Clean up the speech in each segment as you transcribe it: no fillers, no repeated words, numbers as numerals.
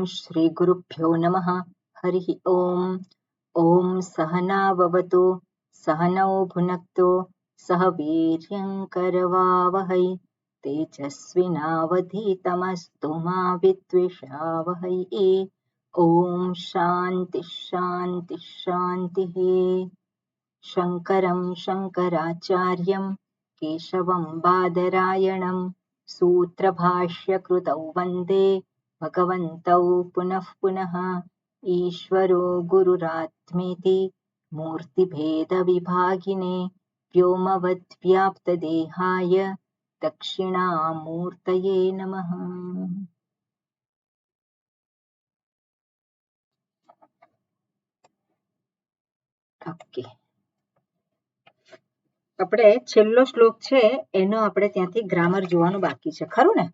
श्री गुरुभ्यो नमः। हरिः ओम। ओम सहना भवतु सहनौ भुनक्तु सह वीर्यं करवावहै तेजस्विनावधीतमस्तु मा विद्विषावहै। ओम शांति शांति शांतिः। शङ्करं शङ्कराचार्यं केशवं बादरायणं सूत्रभाष्यकृतौ वन्दे भगवन्तौ पुनः पुनः। ईश्वरो गुरुरात्मेति मूर्तिभेदविभागिने व्योमवद्व्याप्तदेहाय दक्षिणामूर्तये नमः। ઓકે, આપણે છેલ્લો શ્લોક છે એનો આપણે ત્યાંથી ગ્રામર જોવાનું બાકી છે, ખરું ને?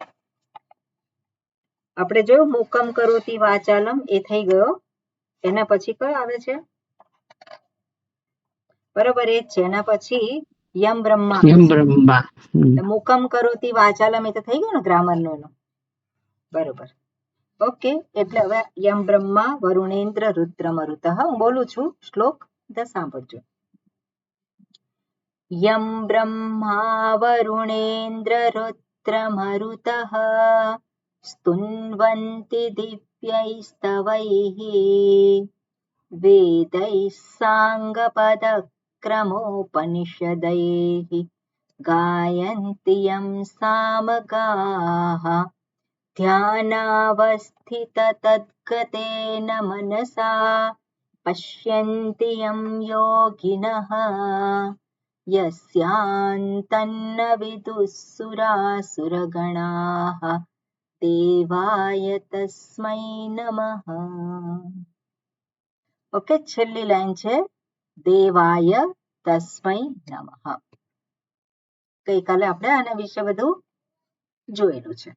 આપણે જોયું મુકમ કરોતિ વાચાલમ એ થઈ ગયો. એના પછી કયો આવે છે? બરોબર, એ છે. એના પછી યમ બ્રહ્મા. મુકમ કરોતિ વાચાલમ એ તો થઈ ગયો ને ગ્રામર નો. બરોબર, ઓકે. એટલે હવે યમ બ્રહ્મા વરુણેન્દ્ર રુદ્ર મરુતઃ. હું બોલું છું શ્લોક, સાંભળજો. યમ બ્રહ્મા વરુણેન્દ્ર રુદ્ર મરુતઃ स्तुन्वन्ति दिव्यैस्तवैः वेदैः साङ्गपदक्रमोपनिषदैः गायन्ति यं सामगाः ध्यानावस्थिततद्गतेन मनसा पश्यन्ति यं योगिनः यस्यान्तन्न विदुः सुरासुरगणाः देवाय तस्मै नमः. ओके, छेल्ली लाइन छे देवाय तस्मै नमः. गईकाले આપણે આના વિશે બધું જોયેલું છે.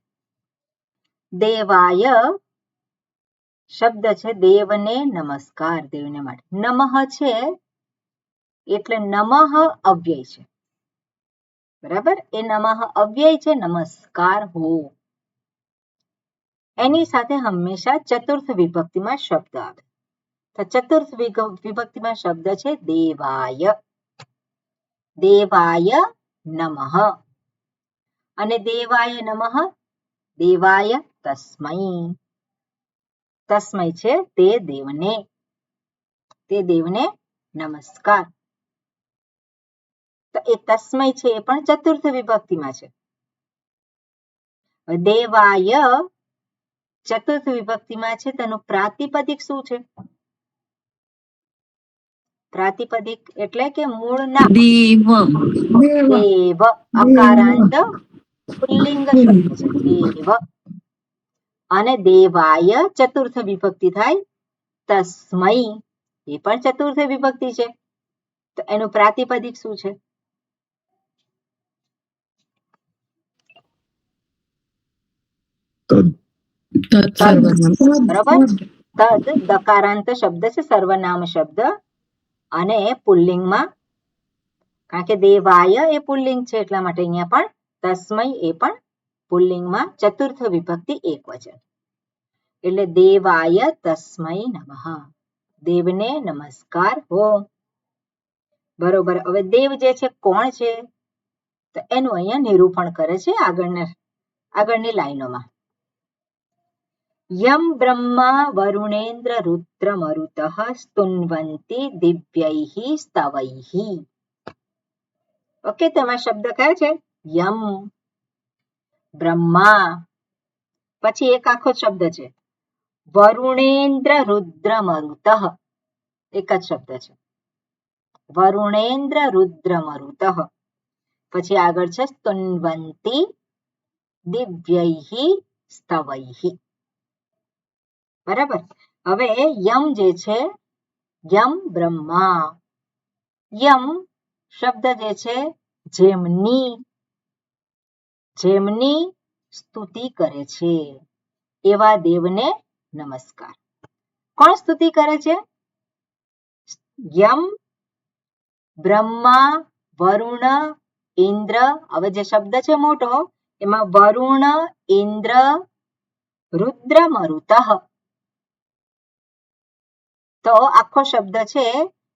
દેવાય શબ્દ છે દેવને નમસ્કાર, દેવને માટે. નમઃ છે એટલે નમઃ અવ્યય છે, બરાબર? એ નમઃ અવ્યય છે, નમસ્કાર હો. એની સાથે હંમેશા ચતુર્થ વિભક્તિમાં શબ્દ આવે. તો ચતુર્થ વિભક્તિમાં શબ્દ છે દેવાય. દેવાય નમઃ. અને દેવાય નમઃ, દેવાય તસ્મૈ. તસ્મૈ છે તે દેવને, તે દેવને નમસ્કાર. તો એ તસ્મૈ છે એ પણ ચતુર્થ વિભક્તિમાં છે. દેવાય ચતુર્થ વિભક્તિમાં છે, તેનું પ્રાતિપદિક શું છે? પ્રાતિપદિક એટલે કે મૂળ નામ દેવ. અકારાંત પુલ્લિંગ શબ્દ છે દેવ. અને દેવાય ચતુર્થ વિભક્તિ થાય તસ્મૈ, એ પણ ચતુર્થ વિભક્તિ છે. તો એનું પ્રાતિપદિક શું છે? બરાબર. તદ દકારાંત શબ્દ છે, સર્વનામ શબ્દ. અને પુલ્લિંગમાં, કારણ કે દેવાય એ પુલ્લિંગ છે એટલા માટે અહીંયા પણ તસ્મૈ એ પણ પુલ્લિંગમાં ચતુર્થ વિભક્તિ એકવચન. એટલે દેવાય તસ્મૈ નમઃ, દેવને નમસ્કાર હો. બરોબર. હવે દેવ જે છે કોણ છે? તો એનું અહીંયા નિરૂપણ કરે છે આગળની લાઈનોમાં. યમ બ્રહ્મા વરુણેન્દ્ર રુદ્ર મરુતઃ સ્તુન્વન્તિ દિવ્યૈઃ સ્તવૈઃ. ઓકે, તેમાં શબ્દ કયા છે? યમ, બ્રહ્મા. પછી એક આખો શબ્દ છે વરુણેન્દ્ર રુદ્ર મરુતઃ. એક જ શબ્દ છે વરુણેન્દ્ર રુદ્ર મરુતઃ. પછી આગળ છે સ્તુન્વન્તિ દિવ્યૈઃ સ્તવૈઃ. બરાબર. હવે યમ જે છે, યમ બ્રહ્મા. યમ શબ્દ જે છે જેમની સ્તુતિ કરે છે એવા દેવને નમસ્કાર. કોણ સ્તુતિ કરે છે? યમ, બ્રહ્મા, વરુણ, ઇન્દ્ર. હવે જે શબ્દ છે મોટો, એમાં વરુણ, ઇન્દ્ર, રુદ્ર મરુતઃ. તો આખો શબ્દ છે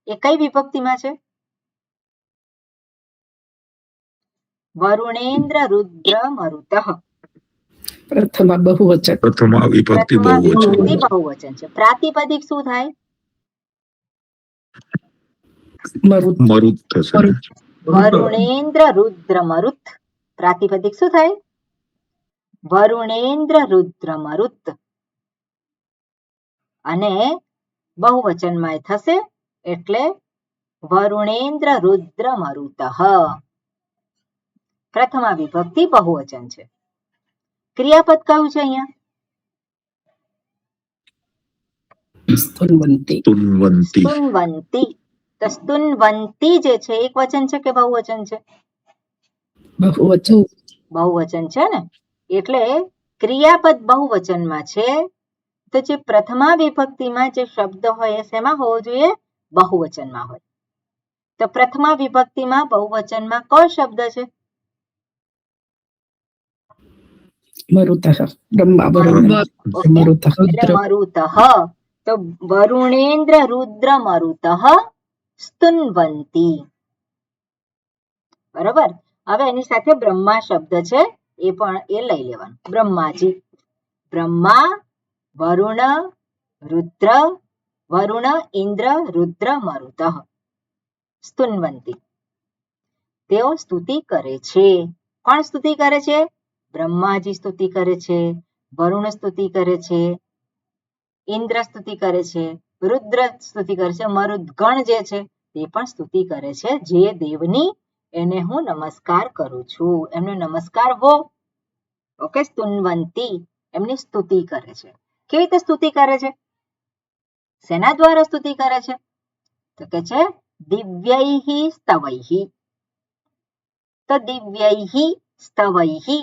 એ કઈ વિભક્તિમાં છે? વરુણેન્દ્ર રુદ્ર મરુતઃ. પ્રથમા બહુવચન. પ્રથમા વિભક્તિ પ્રથમા બહુવચન. વિભક્તિ બહુવચન છે. પ્રાતિપદિક શું થાય? મરુત. મરુત થશે ને? વરુણેન્દ્ર રુદ્ર મરુત. પ્રાતિપદિક શું થાય? વરુણેન્દ્ર રુદ્ર મરુત. અને બહુવચનમાં થશે એટલે વરુણેન્દ્ર રુદ્ર મરુતઃ. પ્રથમા વિભક્તિ બહુવચન છે. ક્રિયાપદ કયું છે અહીંયા? સ્તુન્વંતી. તુન્વંતી. સ્તુન્વંતી. તો સ્તુન્વંતી જે છે એક વચન છે કે બહુવચન છે? બહુવચન. બહુવચન છે ને, એટલે ક્રિયાપદ બહુવચનમાં છે તો જે પ્રથમા વિભક્તિમાં જે શબ્દ હોય એ શેમાં હોવો જોઈએ? બહુવચનમાં હોય. તો પ્રથમા વિભક્તિમાં બહુવચનમાં કયો શબ્દ છે? મરુતઃ. બ્રહ્મા વરુણ ઓકે, મરુતઃ. એટલે મરુતઃ. તો વરુણેન્દ્ર રુદ્ર મરુતઃ સ્તુન્વંતી. બરોબર. હવે એની સાથે બ્રહ્મા શબ્દ છે એ પણ એ લઈ લેવાનું. બ્રહ્માજી. બ્રહ્મા, વરુણ, રુદ્ર, વરુણ, ઇન્દ્ર, રુદ્ર, મરુતઃ સ્તુન્વંતી. તેઓ સ્તુતિ કરે છે. કોણ સ્તુતિ કરે છે? બ્રહ્માજી સ્તુતિ કરે છે, વરુણ સ્તુતિ કરે છે, ઇન્દ્ર સ્તુતિ કરે છે, રુદ્ર સ્તુતિ કરે છે, મરુદ્ગણ જે છે તે પણ સ્તુતિ કરે છે. જે દેવની એને હું નમસ્કાર કરું છું, એમનો નમસ્કાર હો. ઓકે, સ્તુન્વંતી એમની સ્તુતિ કરે છે. કેવી રીતે સ્તુતિ કરે છે? શેના દ્વારા સ્તુતિ કરે છે? તો કે છે દિવ્યૈહિ સ્તવૈહિ. તો દિવ્યૈહિ સ્તવૈહિ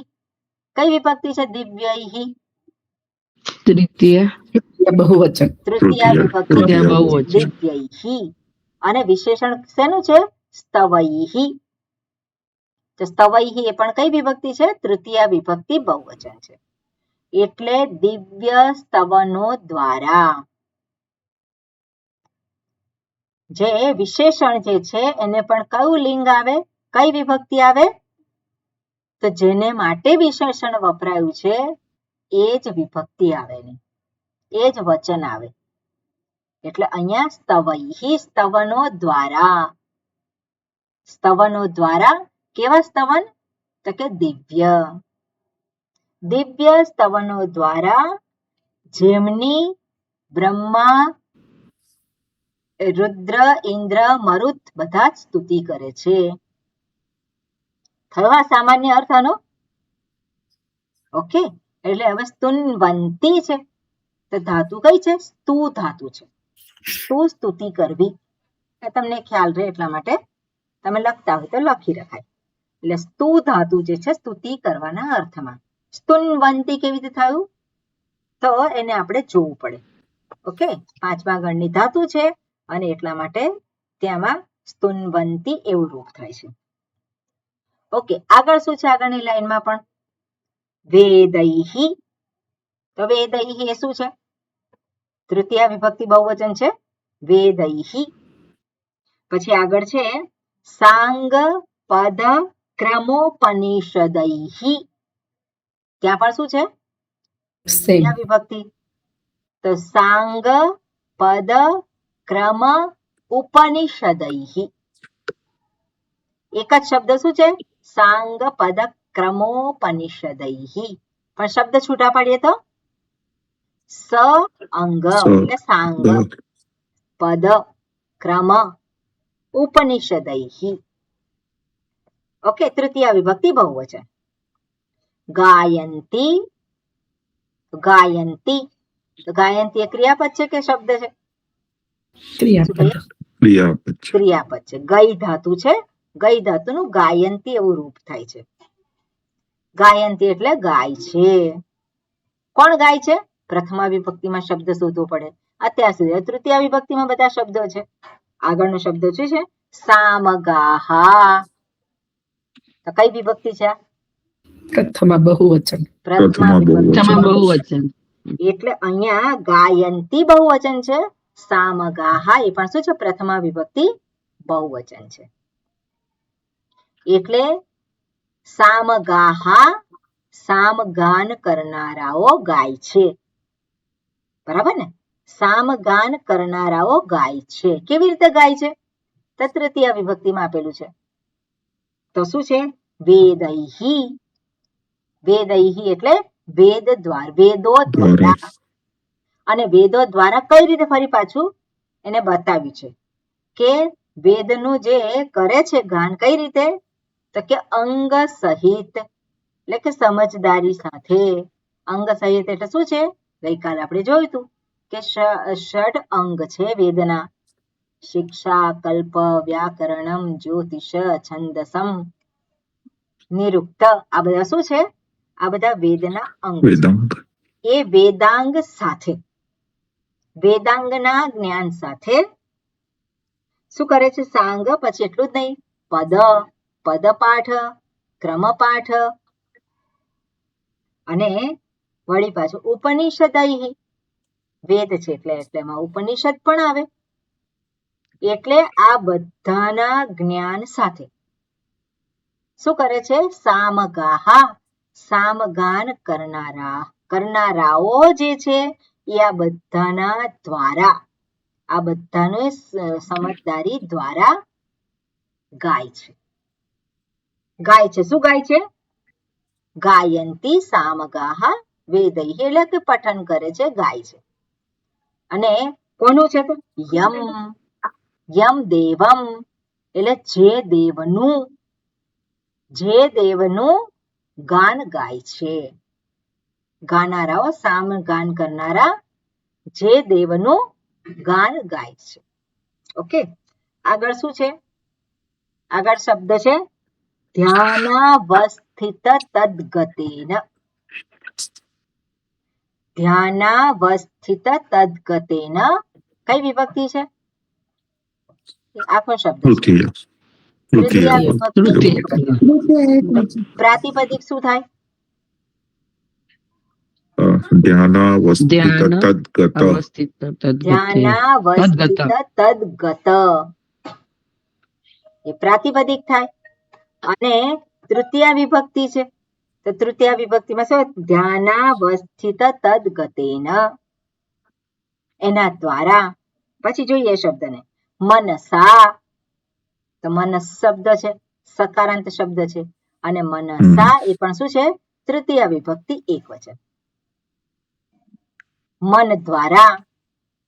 કઈ વિભક્તિ છે? દિવ્યૈહિ તૃતીય બહુવચન. તૃતીય વિભક્તિ દિવ્યૈહિ. અને વિશેષણ શેનું છે? સ્તવૈહિ. તો સ્તવૈહિ એ પણ કઈ વિભક્તિ છે? તૃતીય વિભક્તિ બહુવચન છે. એટલે દિવ્ય સ્તવનો દ્વારા જે વિશેષણ જે છે એને પણ કયું લિંગ આવે? કઈ વિભક્તિ આવે? તો જેને માટે વિશેષણ વપરાયું છે એ જ વિભક્તિ આવે, એ જ વચન આવે. એટલે અહીંયા સ્તવૈહિ સ્તવનો દ્વારા. સ્તવનો દ્વારા કેવા સ્તવન? તો કે દિવ્ય. દિવ્ય સ્તવનો દ્વારા જેમની બ્રહ્મા, રુદ્ર, ઇન્દ્ર, મરુત બધા જ સ્તુતિ કરે છે. થયો આ સામાન્ય અર્થ આનો? ઓકે, એટલે હવે સ્તુન્વંતી છે તો ધાતુ કઈ છે? સ્તુ ધાતુ છે. સ્તુ સ્તુતિ કરવી. તમને ખ્યાલ રહે એટલા માટે તમે લખતા હોય તો લખી રખાય. એટલે સ્તુ ધાતુ જે છે સ્તુતિ કરવાના અર્થમાં. સ્તુન્વંતી કેવી રીતે થયું? તો એને આપણે જોવું પડે. ઓકે, પાંચમા ગણની ધાતુ છે અને એટલા માટે ત્યાંમાં સ્તુન્વંતી એવું રૂપ થાય છે. ઓકે, આગળ શું છે? આગળની લાઈનમાં પણ વેદૈહિ. તો વેદૈહિ એ શું છે? તૃતીય વિભક્તિ બહુવચન છે વેદૈહિ. પછી આગળ છે સાંગ પદ ક્રમોપનિષદૈહિ. ત્યાં પણ શું છે? તૃતીય વિભક્તિ. તો સાંગ પદ ક્રમ ઉપનિષદૈહિ. એક જ શબ્દ શું છે? સાંગ પદ ક્રમોપનિષદૈહિ. પણ શબ્દ છૂટા પાડીએ તો સ અંગ એટલે સાંગ, પદ, ક્રમ, ઉપનિષદૈહિ. ઓકે, તૃતીય વિભક્તિ બહુવચન. ગાયંતી. ગાયંતી. તો ગાયંતી એ ક્રિયાપદ છે કે શબ્દ છે? ક્રિયાપદ. ક્રિયાપદ છે. ગઈ ધાતુ છે. ગઈ ધાતુનું ગાયંતી એવું રૂપ થાય છે. ગાયંતી એટલે ગાય છે. કોણ ગાય છે? પ્રથમા વિભક્તિમાં શબ્દ શોધવો પડે. અત્યાર સુધી તૃતીય વિભક્તિમાં બધા શબ્દો છે. આગળનો શબ્દ શું છે? સામગાહા. તો કઈ વિભક્તિ છે? પ્રથમા બહુવચન. પ્રથમા વિભક્તિ બહુવચન. એટલે અહીંયા ગાયંતી બહુવચન છે સામગાહા એ પણ શું છે? પ્રથમા વિભક્તિ બહુવચન છે. એટલે સામગાહા સામગાન કરનારાઓ ગાય છે. બરાબર ને? સામગાન કરનારાઓ ગાય છે. કેવી રીતે ગાય છે? તો તૃતીય વિભક્તિમાં આપેલું છે. તો શું છે? વેદૈહી. વેદૈહી એટલે વેદ દ્વાર, વેદો દ્વારા. અને વેદો દ્વારા કઈ રીતે? ફરી પાછું એને બતાવ્યું છે કે વેદનું જે કરે છે ગાન કઈ રીતે? તો કે અંગ સહિત, એટલે કે સમજદારી સાથે. અંગ સહિત એટલે શું છે? ગઈકાલે આપણે જોયું હતું કે ષડ અંગ છે વેદના. શિક્ષા, કલ્પ, વ્યાકરણમ, જ્યોતિષ, છંદસમ, નિરુક્ત. આ બધા શું છે? આ બધા વેદના અંગ છે. વેદાંત. એ વેદાંગ સાથે, વેદાંગના જ્ઞાન સાથે શું કરે છે? સાંગ, પછી એટલું જ નહીં, પદ, પદપાઠ, ક્રમપાઠ અને વળી પાછું ઉપનિષદૈહિ. વેદ છે એટલે એમાં ઉપનિષદ પણ આવે. એટલે આ બધાના જ્ઞાન સાથે શું કરે છે? સામગાહા સામગાન કરનારાઓ જે છે એ આ બધાના દ્વારા, આ બધાનો સમજદારી દ્વારા ગાય છે. ગાય છે. શું ગાય છે? ગાયંતી સામગાહા વેદૈહિ, એટલે કે પઠન કરે છે, ગાય છે. અને કોનું છે? તો યમ, યમ દેવમ, એટલે જે દેવનું ગાન ગાય છે. ગાનારાઓ, સામગાન કરનારા જે દેવનું ગાન ગાય છે. ઓકે, આગળ શું છે? આગળ શબ્દ છે ધ્યાનાવસ્થિત તદ્ગતેન. ધ્યાનાવસ્થિત તદ્ગતેન કઈ વિભક્તિ છે? આખો શબ્દ છે. તૃતીય વિભક્તિ. પ્રાતિપદિક શું થાય? ધ્યાનાવસ્થિત તદ્ગત. અવસ્થિત તદ્ગતે. ધ્યાનાવસ્થિત તદ્ગત એ પ્રાતિપદિક થાય. અને તૃતીય વિભક્તિ છે તો તૃતીય વિભક્તિમાં શું? ધ્યાનાવસ્થિત તદ્ગતેન, એના દ્વારા. પછી જોઈએ શબ્દને મનસા. તો મનસ શબ્દ છે, સકારાંત શબ્દ છે. અને મનસા એ પણ શું છે? તૃતીય વિભક્તિ એકવચન. મન દ્વારા.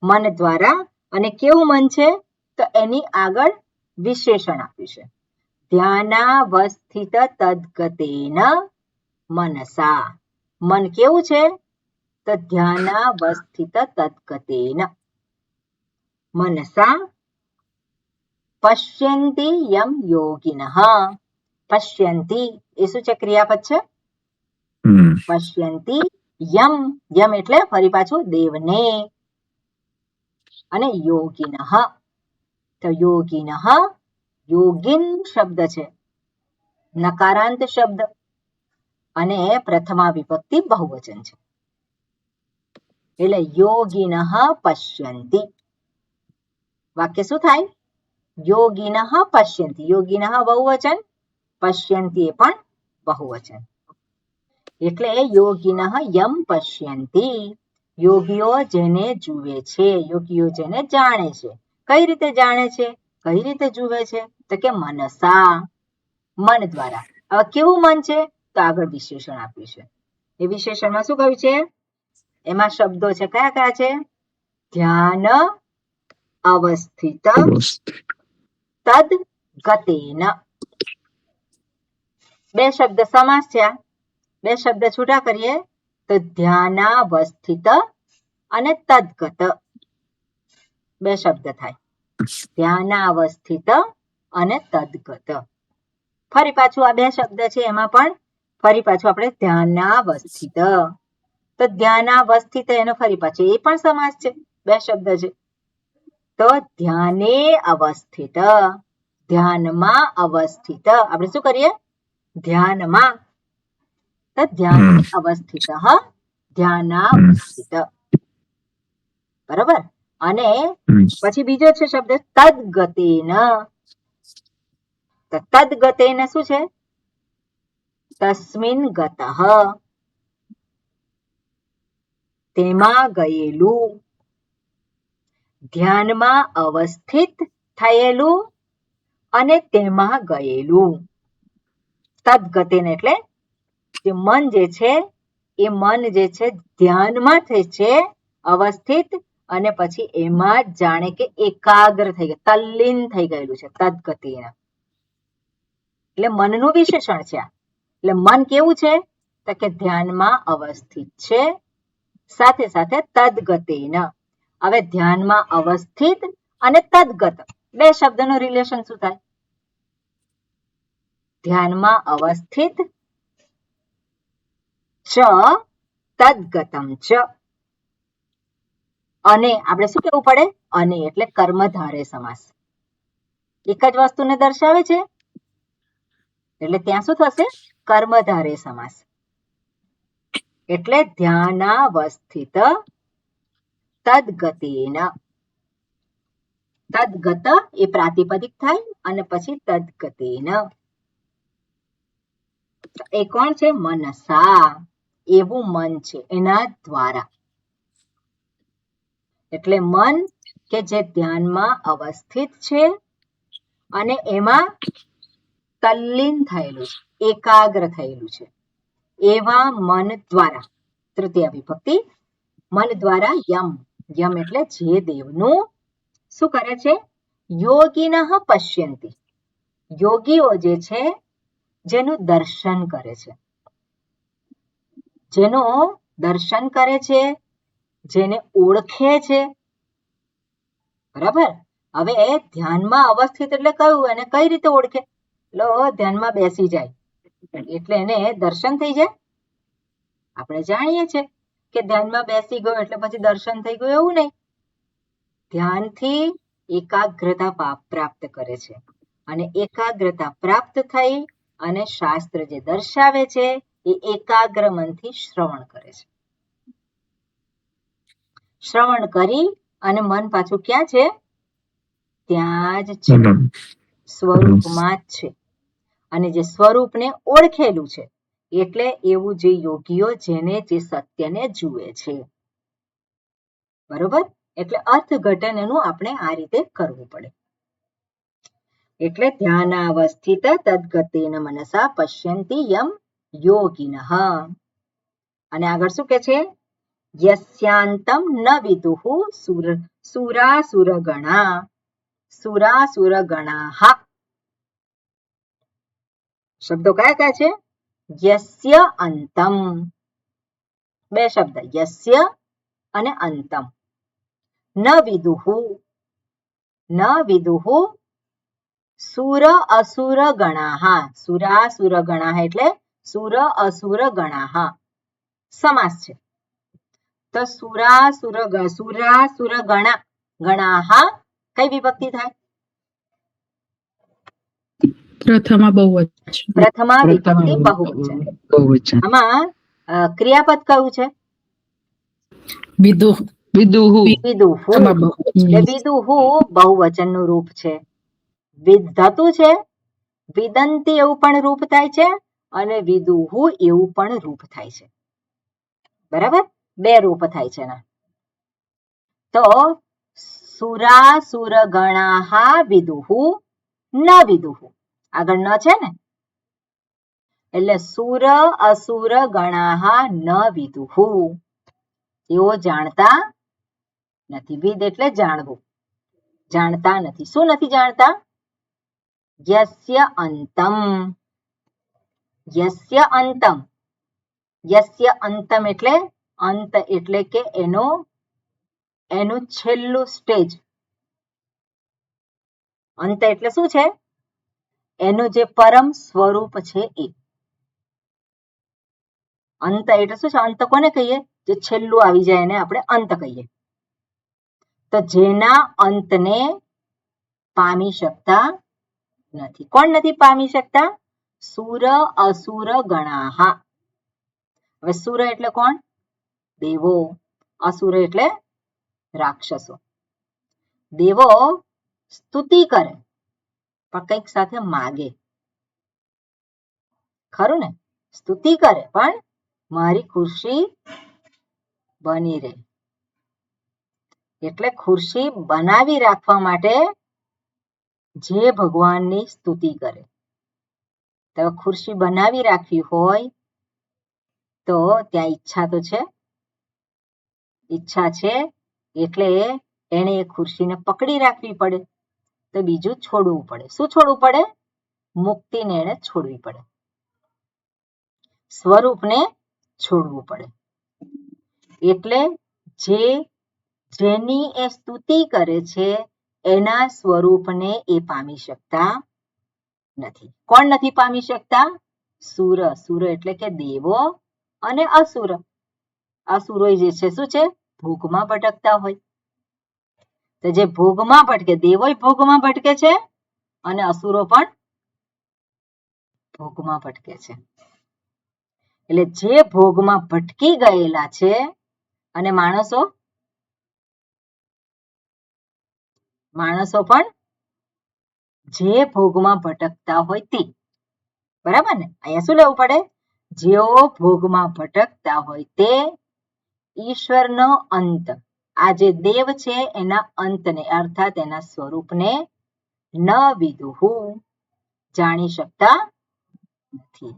મન દ્વારા. અને કેવું મન છે? તો એની આગળ વિશેષણ આપ્યું છે. ધ્યાનાવસ્થિત તદ્ગતેન મનસા. મન કેવું છે? તો ધ્યાનાવસ્થિત તદ્ગતેન મનસા. પશ્યન્તિ યમ યોગિનઃ. પશ્યન્તિ એ શું છે? ક્રિયાપદ છે. પશ્યન્તિ યમ, યમ એટલે ફરી પાછું દેવને. અને યોગિનઃ, તો યોગિનઃ યોગિન શબ્દ છે, નકારાંત શબ્દ. અને પ્રથમા વિભક્તિ બહુવચન છે. એટલે યોગિનઃ પશ્યન્તિ. વાક્ય શું થાય? યોગિનઃ પશ્યન્તિ. યોગિનઃ બહુવચન, પશ્યન્તિ એ પણ બહુવચન. એટલે યોગિનઃ યમ પશ્યન્તિ. યોગીઓ જેને જુએ છે, યોગીઓ જેને જાણે છે. કઈ રીતે જાણે છે? કઈ રીતે જુએ છે? તો કે મનસા, મન દ્વારા. હવે કેવું મન છે? તો આગળ વિશેષણ આપ્યું છે. એ વિશેષણમાં શું કહ્યું છે? એમાં શબ્દો છે, કયા કયા છે? ધ્યાન અવસ્થિત તદ્ગતેન. બે શબ્દ સમાસ છે. બે શબ્દ છૂટા કરીએ તો ધ્યાનાવસ્થિત અને તદ્ગત બે શબ્દ થાય. ધ્યાનાવસ્થિત અને તદ્ગત. ફરી પાછું આ બે શબ્દ છે એમાં પણ ફરી પાછું આપણે ધ્યાનાવસ્થિત. તો ધ્યાનાવસ્થિત એનો ફરી પાછું એ પણ સમાસ છે, બે શબ્દ છે. તો ધ્યાને અવસ્થિત, ધ્યાનમાં અવસ્થિત. આપણે શું કરીએ? ધ્યાનમાં. તો ધ્યાને અવસ્થિત, ધ્યાનાવસ્થિત. બરોબર. અને હમ. પછી બીજો છે શબ્દ તદ્ગતેન. તો તદ્ગતેન શું છે? તસ્મિન ગતઃ, તેમાં ગયેલું, ધ્યાનમાં અવસ્થિત થયેલું અને તેમાં ગયેલું. તદ્ગતેન એટલે જે મન જે છે એ મન જે છે ધ્યાનમાં થાય છે અવસ્થિત, અને પછી એમાં જ જાણે કે એકાગ્ર થઈ ગયું, તલ્લીન થઈ ગયેલું છે તદ્ગતેન. એટલે મનનું વિશેષણ છે આ. એટલે મન કેવું છે? તો કે ધ્યાનમાં અવસ્થિત છે, સાથે સાથે તદ્ગતેન. હવે ધ્યાનમાં અવસ્થિત અને તદ્ગત બે શબ્દનું રિલેશન શું થાય? ધ્યાનમાં અવસ્થિત ચ તદ્ગતમ ચ. અને આપણે શું કહેવું પડે? અને એટલે કર્મધારય સમાસ. એક જ વસ્તુને દર્શાવે છે એટલે ત્યાં શું થશે? કર્મધારય સમાસ. એટલે ધ્યાનાવસ્થિત તદ્ગતેન. તદ્ગત એ પ્રાતિપદિક થાય અને પછી તદ્ગતેન. એ કોણ છે? મનસા, એવું મન છે એના દ્વારા. એટલે મન કે જે ધ્યાનમાં અવસ્થિત છે અને એમાં તલ્લીન થયેલું છે, એકાગ્ર થયેલું છે, એવા મન દ્વારા. તૃતીય વિભક્તિ. મન દ્વારા યમ. યમ એટલે જે દેવનું શું કરે છે? યોગિનઃ પશ્યંતિ. યોગીઓ જે છે જેનું દર્શન કરે છે, જેનું દર્શન કરે છે, જેને ઓળખે છે. બરાબર. હવે ધ્યાનમાં અવસ્થિત એટલે કયું? એને કઈ રીતે ઓળખે? ધ્યાનમાં બેસી જાય એટલે એને દર્શન થઈ જાય. આપણે જાણીએ છીએ કે ધ્યાનમાં બેસી ગયો એટલે પછી દર્શન થઈ ગયું એવું નહીં. ધ્યાનથી એકાગ્રતા પ્રાપ્ત કરે છે અને એકાગ્રતા પ્રાપ્ત થઈ અને શાસ્ત્ર જે દર્શાવે છે એ એકાગ્ર મનથી શ્રવણ કરે છે. શ્રવણ કરી અને મન પાછું ક્યાં છે? ત્યાં જ છે, સ્વરૂપમાં જ છે. અને જે સ્વરૂપને ઓળખેલું છે એટલે એવું જે યોગીઓ જેને જે સત્યને જુએ છે. બરોબર. એટલે અર્થઘટન એનું આપણે આ રીતે કરવું પડે. એટલે ધ્યાનાવસ્થિત તદ્ગતેન મનસા પશ્યંતિ યમ યોગિનઃ. અને આગળ શું કે છે? યસ્યાંતમ ન વિદુઃ સુરાસુરગણા. સુરાસુરગણાઃ. શબ્દો કયા કયા છે? યસ્ય અંતમ. બે શબ્દ, યસ્ય અને અંતમ. ન વિદુઃ. ન વિદુઃ સુર અસુર ગણાઃ. સુરાસુર ગણાઃ એટલે સુર અસુર ગણાઃ. સમાસ છે. તો સુરાસુર ગણાઃ કઈ વિભક્તિ થાય? પ્રથમા બહુવચન. પ્રથમા વિભક્તિ બહુવચન. બહુવચન. આમાં ક્રિયાપદ કયું છે? વિદુઃ. વિદુઃ. વિદુઃ. પ્રથમા બહુવચન. એટલે વિદુઃ બહુવચનનું રૂપ છે. વિદ્ધતુ છે, વિદંતી એવું પણ રૂપ થાય છે અને વિદુઃ એવું પણ રૂપ થાય છે. બરાબર. બે રૂપ થાય છે એના. તો સુરાસુર ગણાઃ વિદુઃ ન વિદુઃ. આગળ ન છે ને એટલે સુર અસુર ગણાઃ ન વિદુઃ. એઓ જાણતા નથી. વિદ એટલે જાણવું. જાણતા નથી. શું નથી જાણતા? યસ્ય અંતમ. યસ્ય અંતમ. યસ્ય અંતમ એટલે અંત એટલે કે એનું છેલ્લું સ્ટેજ. અંત એટલે શું છે? એનું જે પરમ સ્વરૂપ છે એ. અંત એટલે શું છે? અંત કોને કહીએ? જે છેલ્લું આવી જાય એને આપણે અંત કહીએ. તો જેના અંતને પામી શકતા નથી. કોણ નથી પામી શકતા? સુર અસુર ગણાઃ. હવે સુર એટલે કોણ? દેવો. અસુર એટલે રાક્ષસો. દેવો સ્તુતિ કરે પણ કંઈક સાથે માગે, ખરું ને? સ્તુતિ કરે પણ મારી ખુરશી બની રહે, એટલે ખુરશી બનાવી રાખવા માટે જે ભગવાનની સ્તુતિ કરે. તો ખુરશી બનાવી રાખવી હોય તો ત્યાં ઈચ્છા તો છે, ઈચ્છા છે એટલે એને એ ખુરશીને પકડી રાખવી પડે, તો બીજું છોડવું પડે. શું છોડવું પડે? મુક્તિને એને છોડવી પડે, સ્વરૂપને છોડવું પડે. એટલે જેની એ સ્તુતિ કરે છે એના સ્વરૂપને એ પામી શકતા નથી. કોણ નથી પામી શકતા? સુર. સુર એટલે કે દેવો અને અસુર. અસુરો જે છે શું છે? ભોગમાં ભટકતા હોય. તો જે ભોગમાં ભટકે, દેવો ભોગમાં ભટકે છે અને અસુરો પણ ભોગમાં ભટકે છે. એટલે જે ભોગમાં ભટકી ગયેલા છે અને માણસો પણ જે ભોગમાં ભટકતા હોય તે, બરાબર ને? અહીંયા શું લેવું પડે? જેઓ ભોગમાં ભટકતા હોય તે ઈશ્વરનો અંત, આ જે દેવ છે એના અંતને અર્થાત એના સ્વરૂપને ન વિદુહુ, જાણી શકતા નથી.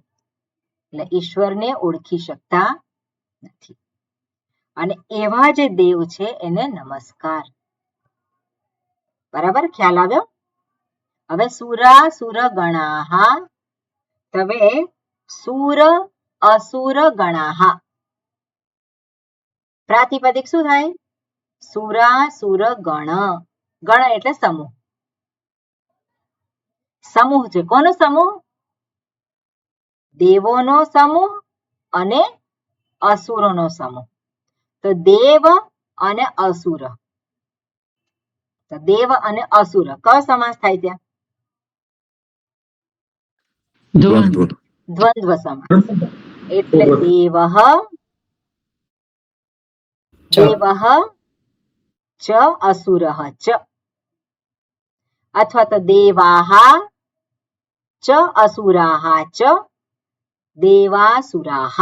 એટલે ઈશ્વરને ઓળખી શકતા નથી. અને એવા જે દેવ છે એને નમસ્કાર. બરાબર, ખ્યાલ આવ્યો? હવે સુરા સુર ગણાહા, હવે સુર અસુર ગણાહા. પ્રાતિપદિક શું થાય? સુરા સુર ગણ. ગણ એટલે સમૂહ. સમૂહ છે. કોનો સમૂહ? દેવોનો સમૂહ અને અસુરોનો સમૂહ. તો દેવ અને અસુર, તો દેવ અને અસુર કયો સમાસ થાય ત્યાં? દ્વંદ્વ. દ્વંદ્વ સમાસ. એટલે દેવઃ ચ અસુરઃ ચ, અથવા તો દેવાહ ચ અસુરાહ ચ દેવાસુરાહ.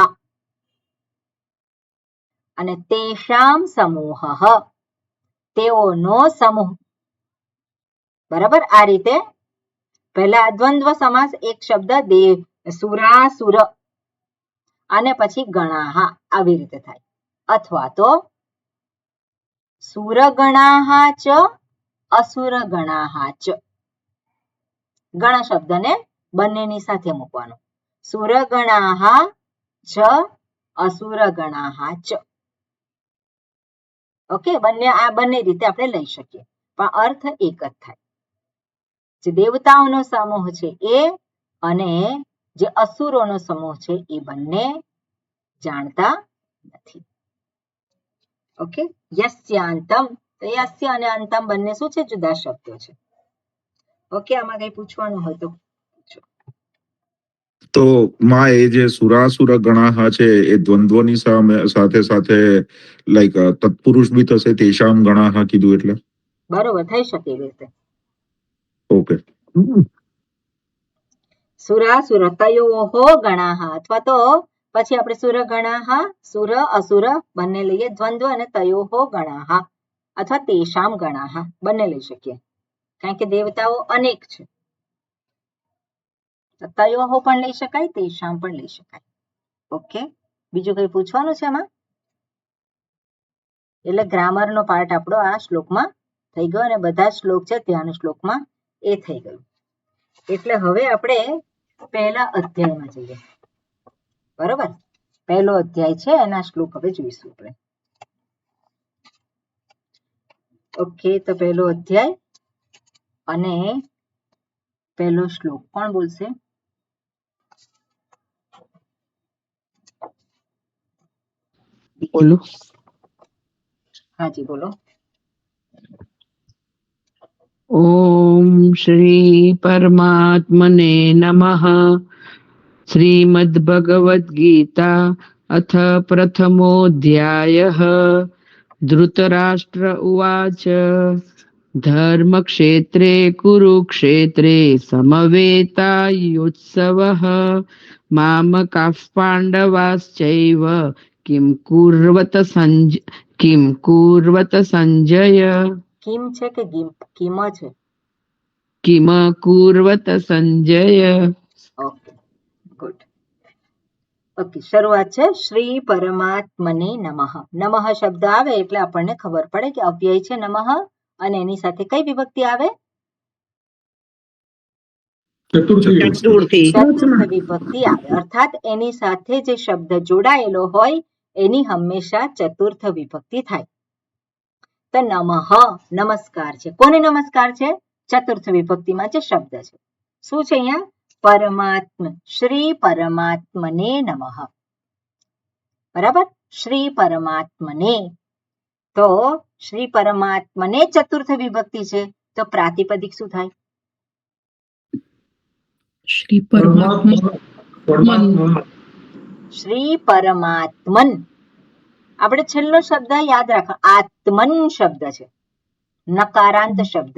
અને તેષામ સમૂહ, તેઓનો સમૂહ. બરાબર, આ રીતે પહેલા દ્વંદ્વ સમાસ, એક શબ્દ દેવ, સુરાસુર, અને પછી ગણાહ, આવી રીતે થાય. અથવા તો સુરગણાહ ચ અસુર ગણાહ ચ. ગણ શબ્દને બંનેની સાથે મૂકવાનો. સુરગણાહ ચ અસુર ગણાહ ચ. ઓકે, આ બંને રીતે આપણે લઈ શકીએ, પણ અર્થ એક જ થાય. જે દેવતાઓનો સમૂહ છે એ અને જે અસુરોનો સમૂહ છે એ બંને જાણતા નથી. ઓકે, યસ્યાંતમ, તો યસ્ય અને અંતમ બંને શું છે? જુદા શબ્દો છે. ઓકે, આમાં કઈ પૂછવાનું હોય તો પૂછો. તો માં એ જે સુરાસુર ગણાહ છે એ દ્વંદ્વની સાથે સાથે લાઈક તત્પુરુષ બી થશે, તેષામ ગણાહ કીધું એટલે? બરોબર, થઈ શકે એ રીતે. ઓકે. સુરાસુર તયોહો ગણાહ, અથવા તો પછી આપણે સુર ગણાહ, સુર અસુર બંને લઈએ, દ્વંદ્વ અને તયોહો ગણાહ, અથવા તેષામ ગણાહ બંને લઈ શકીએ, કારણ કે દેવતાઓ અનેક છે. તયોહો પણ લઈ શકાય, તેષામ પણ લઈ શકાય. ઓકે, બીજું કઈ પૂછવાનું છે આમાં? એટલે ગ્રામરનો પાર્ટ આપણો આ શ્લોકમાં થઈ ગયો, અને બધા શ્લોક છે ધ્યાન શ્લોકમાં એ થઈ ગયું. એટલે હવે આપણે પહેલા અધ્યાયમાં જઈએ. બરોબર, પહેલો અધ્યાય છે એના શ્લોક હવે જોઈશું આપણે. ઓકે, તો પહેલો અધ્યાય અને પહેલો શ્લોક કોણ બોલશે? બોલો. હાજી બોલો. ઓમ શ્રી પરમાત્મને નમઃ. શ્રીમદ્ભગવદ્ ગીતા અથ પ્રથમોऽધ્યાયः. ધૃતરાષ્ટ્ર ઉવાચ ધર્મક્ષેત્રે કુરુક્ષેત્રે સમવેતાયુત્સવઃ મામકાઃ પાંડવાશ્ચૈવ કિમ કુર્વત સંજય કિમ છે કે ગીમ? કિમ છે. કિમ કુર્વત સંજય. Okay, good. ઓકે, શરૂઆત છે. શ્રી પરમાત્મને નમઃ. નમઃ શબ્દ આવે એટલે આપણને ખબર પડે કે અવ્યય છે નમઃ, અને એની સાથે કઈ વિભક્તિ આવે? ચતુર્થ વિભક્તિ આવે. અર્થાત એની સાથે જે શબ્દ જોડાયેલો હોય એની હંમેશા ચતુર્થ વિભક્તિ થાય. તો નમઃ નમસ્કાર છે. કોને નમસ્કાર છે? ચતુર્થ વિભક્તિમાં જે શબ્દ છે. શું છે અહીંયા? પરમાત્મ, શ્રી પરમાત્મને નમઃ. બરાબર? શ્રી પરમાત્મને. તો શ્રી પરમાત્મને ચતુર્થ વિભક્તિ છે, તો પ્રાતિપદિક શું થાય? શ્રી પરમાત્મા. શ્રી પરમાત્મન. આપણે છેલ્લો શબ્દ યાદ રાખો, આત્મન શબ્દ છે, નકારાંત શબ્દ.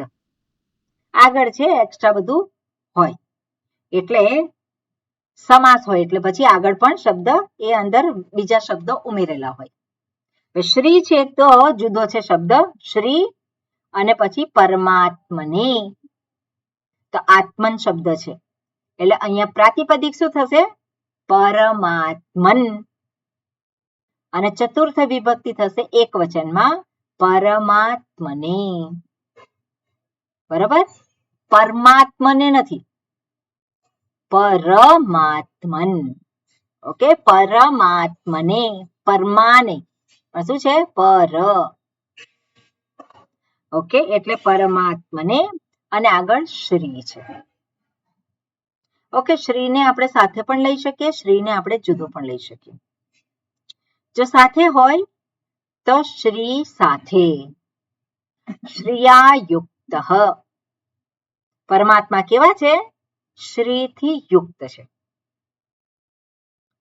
આગળ છે એક્સ્ટ્રા બધું હોય, એટલે સમાસ હોય એટલે પછી આગળ પણ શબ્દ એ અંદર બીજા શબ્દો ઉમેરેલા હોય. શ્રી છે તો જુદો છે શબ્દ, શ્રી, અને પછી પરમાત્મને તો આત્મન શબ્દ છે, એટલે અહીંયા પ્રાતિપદિક શું થશે? પરમાત્મન. અને ચતુર્થ વિભક્તિ થશે એક વચનમાં, પરમાત્મને. બરાબર? પરમાત્મને નથી, પરમાત્મન. ઓકે, પરમાત્મને, પરમાને પણ શું છે? પર. ઓકે, એટલે પરમાત્મને, અને આગળ શ્રી છે. ઓકે, શ્રીને આપણે સાથે પણ લઈ શકીએ, શ્રીને આપણે જુદો પણ લઈ શકીએ. જો સાથે હોય તો શ્રી સાથે, શ્રિયાયુક્ત. પરમાત્મા કેવા છે? શ્રીથી યુક્ત છે.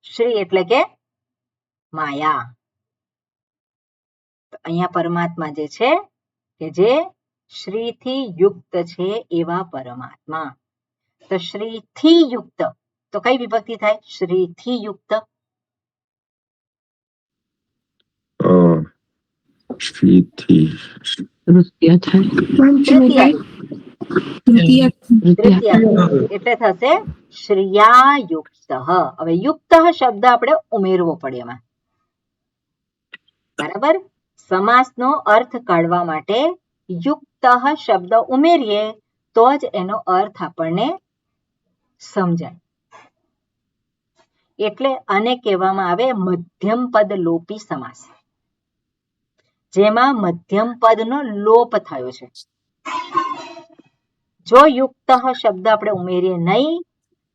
શ્રી એટલે કે માયા. અહીંયા પરમાત્મા જે છે કે જે શ્રીથી યુક્ત છે એવા પરમાત્મા. તો શ્રીથી યુક્ત તો કઈ વિભક્તિ થાય? શ્રીથી યુક્ત. શ્રીથી તૃતીય થાય. તૃતીય એટલે થશે શ્રિયાયુક્ત. હવે યુક્ત શબ્દ આપણે ઉમેરવો પડે એમાં. બરાબર? સમાસનો અર્થ કાઢવા માટે યુક્ત શબ્દ ઉમેરીએ તો જ એનો અર્થ આપણને સમજાય. એટલે આને કહેવામાં આવે મધ્યમ પદ લોપી સમાસ, જેમાં મધ્યમ પદનો લોપ થયો છે. જો યુક્ત શબ્દ આપણે ઉમેરીએ નહીં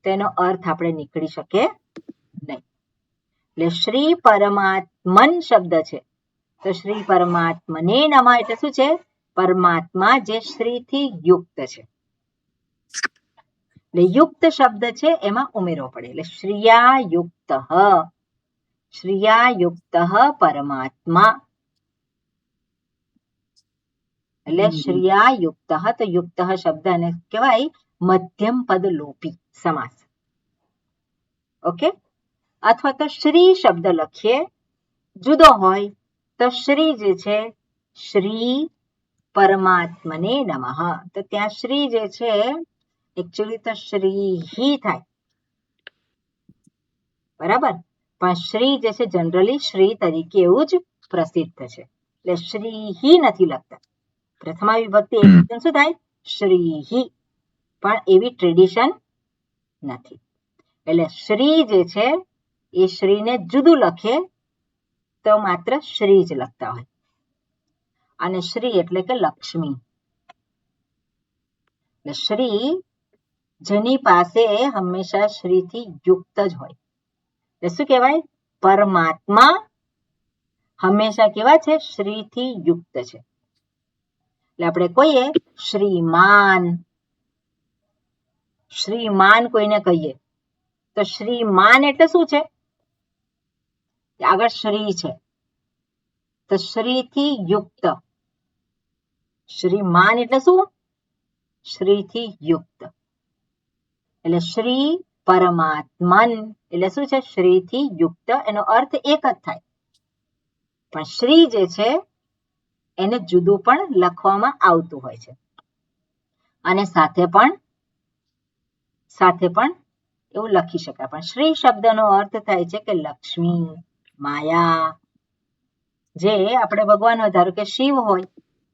તેનો અર્થ આપણે નીકળી શકે નહીં. એટલે શ્રી પરમાત્મન શબ્દ છે, તો શ્રી પરમાત્મને નમઃ એટલે શું છે? પરમાત્મા જે શ્રીથી યુક્ત છે. એટલે યુક્ત શબ્દ છે એમાં ઉમેરવો પડે, એટલે શ્રિયાયુક્ત. શ્રિયાયુક્ત પરમાત્મા, એટલે શ્રિયાયુક્ત. તો યુક્ત શબ્દ ને કહેવાય મધ્યમ પદ લોપી સમાસ. ઓકે, અથવા તો શ્રી શબ્દ લખીએ જુદો હોય તો શ્રી જે છે શ્રી પરમાત્મને નમઃ, તો ત્યાં શ્રી જે છે એકચ્યુઅલી તો શ્રી થાય. બરાબર? પણ શ્રી જે છે જનરલી શ્રી તરીકે એવું જ પ્રસિદ્ધ છે, એટલે શ્રી નથી લખતા. પ્રથમા વિભક્તિ એકદમ શું થાય? શ્રી. પણ એવી ટ્રેડિશન નથી, એટલે શ્રી જે છે એ શ્રીને જુદું લખે તો માત્ર શ્રી જ લખતા હોય. અને શ્રી એટલે કે લક્ષ્મી. એટલે શ્રી જેની પાસે હંમેશા શ્રીથી યુક્ત જ હોય, એટલે શું કહેવાય? પરમાત્મા હંમેશા કેવા છે? શ્રીથી યુક્ત છે. એટલે આપણે કહીએ શ્રીમાન, શ્રીમાન કોઈને કહીએ તો શ્રીમાન એટલે શું છે? આગળ શ્રી છે, તો શ્રીથી યુક્ત. શ્રીમાન એટલે શું? શ્રીથી યુક્ત. એટલે શ્રી પરમાત્મન એટલે શું છે? શ્રીથી યુક્ત. એનો અર્થ એક જ થાય, પણ શ્રી જે છે એને જુદું પણ લખવામાં આવતું હોય છે, અને સાથે પણ એવું લખી શકાય. પણ શ્રી શબ્દનો અર્થ થાય છે કે લક્ષ્મી, માયા. જે આપણે ભગવાન હોય, ધારો કે શિવ હોય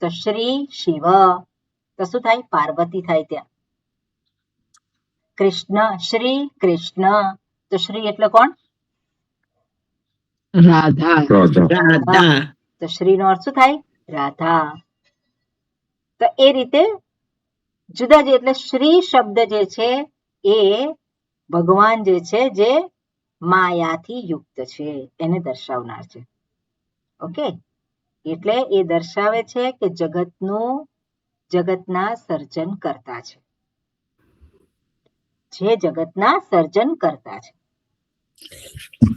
તો શ્રી શિવ, તો શું થાય? પાર્વતી થાય ત્યાં. કૃષ્ણ, શ્રી કૃષ્ણ, તો શ્રી એટલે કોણ? રાધા. રાધા. તો શ્રીનો અર્થ શું થાય? રાધા. તો એ રીતે જુદા જે, એટલે શ્રી શબ્દ જે છે એ ભગવાન જે છે જે માયાથી યુક્ત છે એને દર્શાવનાર છે. ઓકે, એટલે એ દર્શાવે છે કે જગતના સર્જન કરતા છે, જે જગતના સર્જન કરતા છે.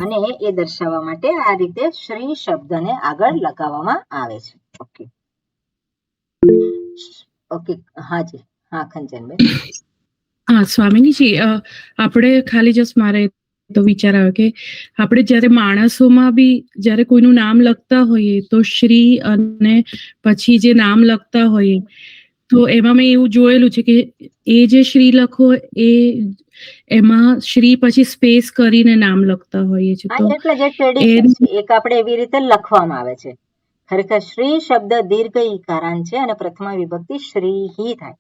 અને એ દર્શાવવા માટે આ રીતે શ્રી શબ્દને આગળ લગાવવામાં આવે છે. ઓકે ઓકે, હાજી, હા ખંચનબેન. હા સ્વામીજી, આપણે ખાલી જસ્ટ મારે તો વિચાર આવ્યો કે આપણે જ્યારે માણસોમાં બી જ્યારે કોઈનું નામ લખતા હોઈએ તો શ્રી અને પછી જે નામ લખતા હોઈએ તો એમાં મેં એવું જોયેલું છે કે એ જે શ્રી લખો એ એમાં શ્રી પછી સ્પેસ કરીને નામ લખતા હોઈએ છે. તો એટલે જે ટ્રેડિશન છે એક આપણે એવી રીતે લખવામાં આવે છે. ખરેખર શ્રી શબ્દ દીર્ઘ ઈકારાંત છે અને પ્રથમ વિભક્તિ શ્રી હી થાય,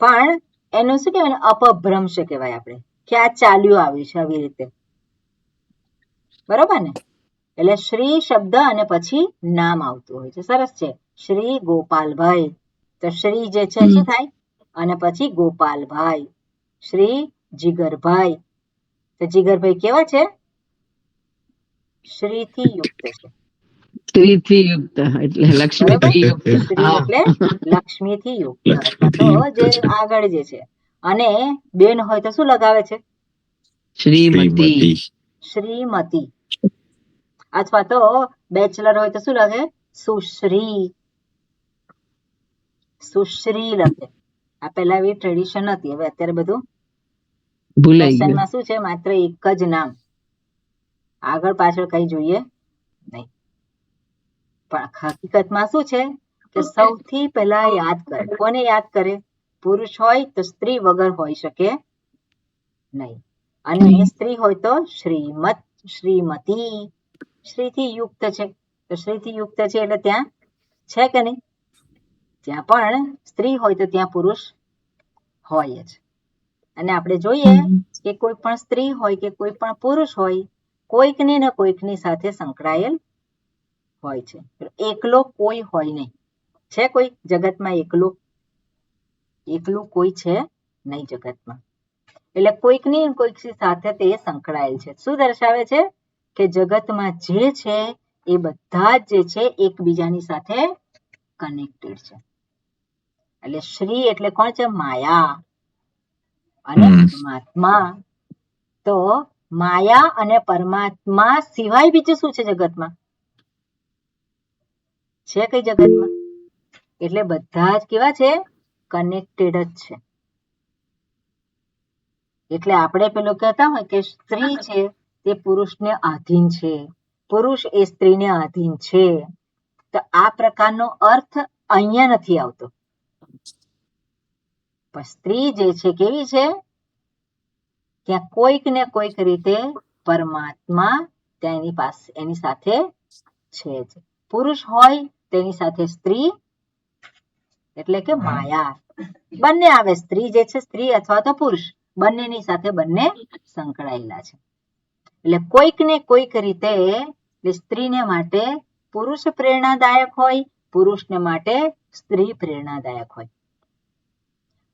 પણ એનું શું કહેવાય? અપભ્રંશ કહેવાય આપણે, કે આ ચાલ્યું આવ્યું છે આવી રીતે, બરોબર ને? એટલે શ્રી શબ્દ અને પછી નામ આવતું હોય છે. સરસ છે. શ્રી ગોપાલભાઈ, તો શ્રી જે છે શું થાય? અને પછી ગોપાલભાઈ. શ્રી જીગરભાઈ, તો જીગરભાઈ કેવા છે? શ્રીથી યુક્ત છે. શ્રીથી યુક્ત એટલે લક્ષ્મીથી યુક્ત. શ્રી એટલે લક્ષ્મીથી યુક્ત, અથવા તો જે આગળ જે છે. અને બેન હોય તો શું લગાવે છે? શ્રીમતી. શ્રીમતી. અથવા તો બેચલર હોય તો શું લખે? સુશ્રી. સુશ્રી લખે. આ પહેલા એવી ટ્રેડિશન હતી, હવે અત્યારે બધું ભૂલાઈ ગયું. ફેશનમાં શું છે? માત્ર એક જ નામ, આગળ પાછળ કઈ જોઈએ નહીં. પણ હકીકતમાં શું છે કે સૌથી પહેલા યાદ કરે. કોને યાદ કરે? પુરુષ હોય તો સ્ત્રી વગર હોઈ શકે નહીં, અને સ્ત્રી હોય તો શ્રીમત, શ્રીમતી. શ્રીથી યુક્ત છે, તો શ્રીથી યુક્ત છે એટલે ત્યાં છે કે નહીં? ત્યાં પણ સ્ત્રી હોય તો ત્યાં પુરુષ હોય જ. અને આપણે જોઈએ કે કોઈ પણ સ્ત્રી હોય કે કોઈ પણ પુરુષ હોય, કોઈકની ને કોઈકની સાથે સંકળાયેલ હોય છે. એકલો કોઈ હોય નહીં. છે કોઈ જગતમાં એકલું કોઈ છે નહીં જગતમાં. એટલે કોઈકની કોઈક સાથે તે સંકળાયેલ છે. શું દર્શાવે છે? કે જગતમાં જે છે એ બધા જ જે છે એકબીજાની સાથે કનેક્ટેડ છે. એટલે શ્રી એટલે કોણ છે? માયા અને પરમાત્મા. તો માયા અને પરમાત્મા સિવાય બીજું શું છે જગતમાં? છે કઈ જગતમાં? એટલે બધા જ કેવા છે? કનેક્ટેડ જ છે. એટલે આપણે પેલું કહેતા હોય કે સ્ત્રી છે તે પુરુષને આધીન છે, પુરુષ એ સ્ત્રીને આધીન છે, તો આ પ્રકારનો અર્થ અહીંયા નથી આવતો. પણ સ્ત્રી જે છે કેવી છે? ત્યાં કોઈક ને કોઈક રીતે પરમાત્મા ત્યાં એની સાથે છે જ. પુરુષ હોય તેની સાથે સ્ત્રી એટલે કે માયા. બંને આવે, સ્ત્રી જે છે સ્ત્રી અથવા તો પુરુષ, બંનેની સાથે બંને સંકળાયેલા છે. એટલે કોઈક ને કોઈક રીતે સ્ત્રીને માટે પુરુષ પ્રેરણાદાયક હોય, પુરુષને માટે સ્ત્રી પ્રેરણાદાયક હોય.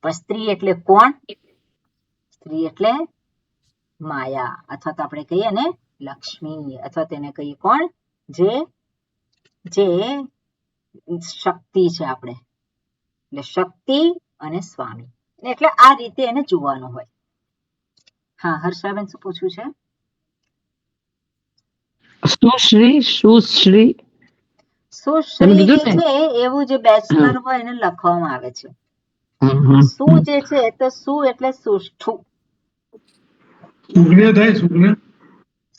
પણ સ્ત્રી એટલે કોણ? સ્ત્રી એટલે માયા, અથવા તો આપણે કહીએ ને લક્ષ્મી, અથવા તેને કહીએ કોણ? જે શક્તિ છે આપણે. એટલે શક્તિ અને સ્વામી, એટલે આ રીતે એને જોવાનું હોય. હા હર્ષાબેન, શું પૂછવું છે? સુશ્રી, સુશ્રી. સુશ્રી જે કીધું ને? છે એવું જે બેચલર હોય એને લખવામાં આવે છે. સુ જે છે તો સુ એટલે સુષ્ઠુ, સુજ્ઞ થાય સુજ્ઞ.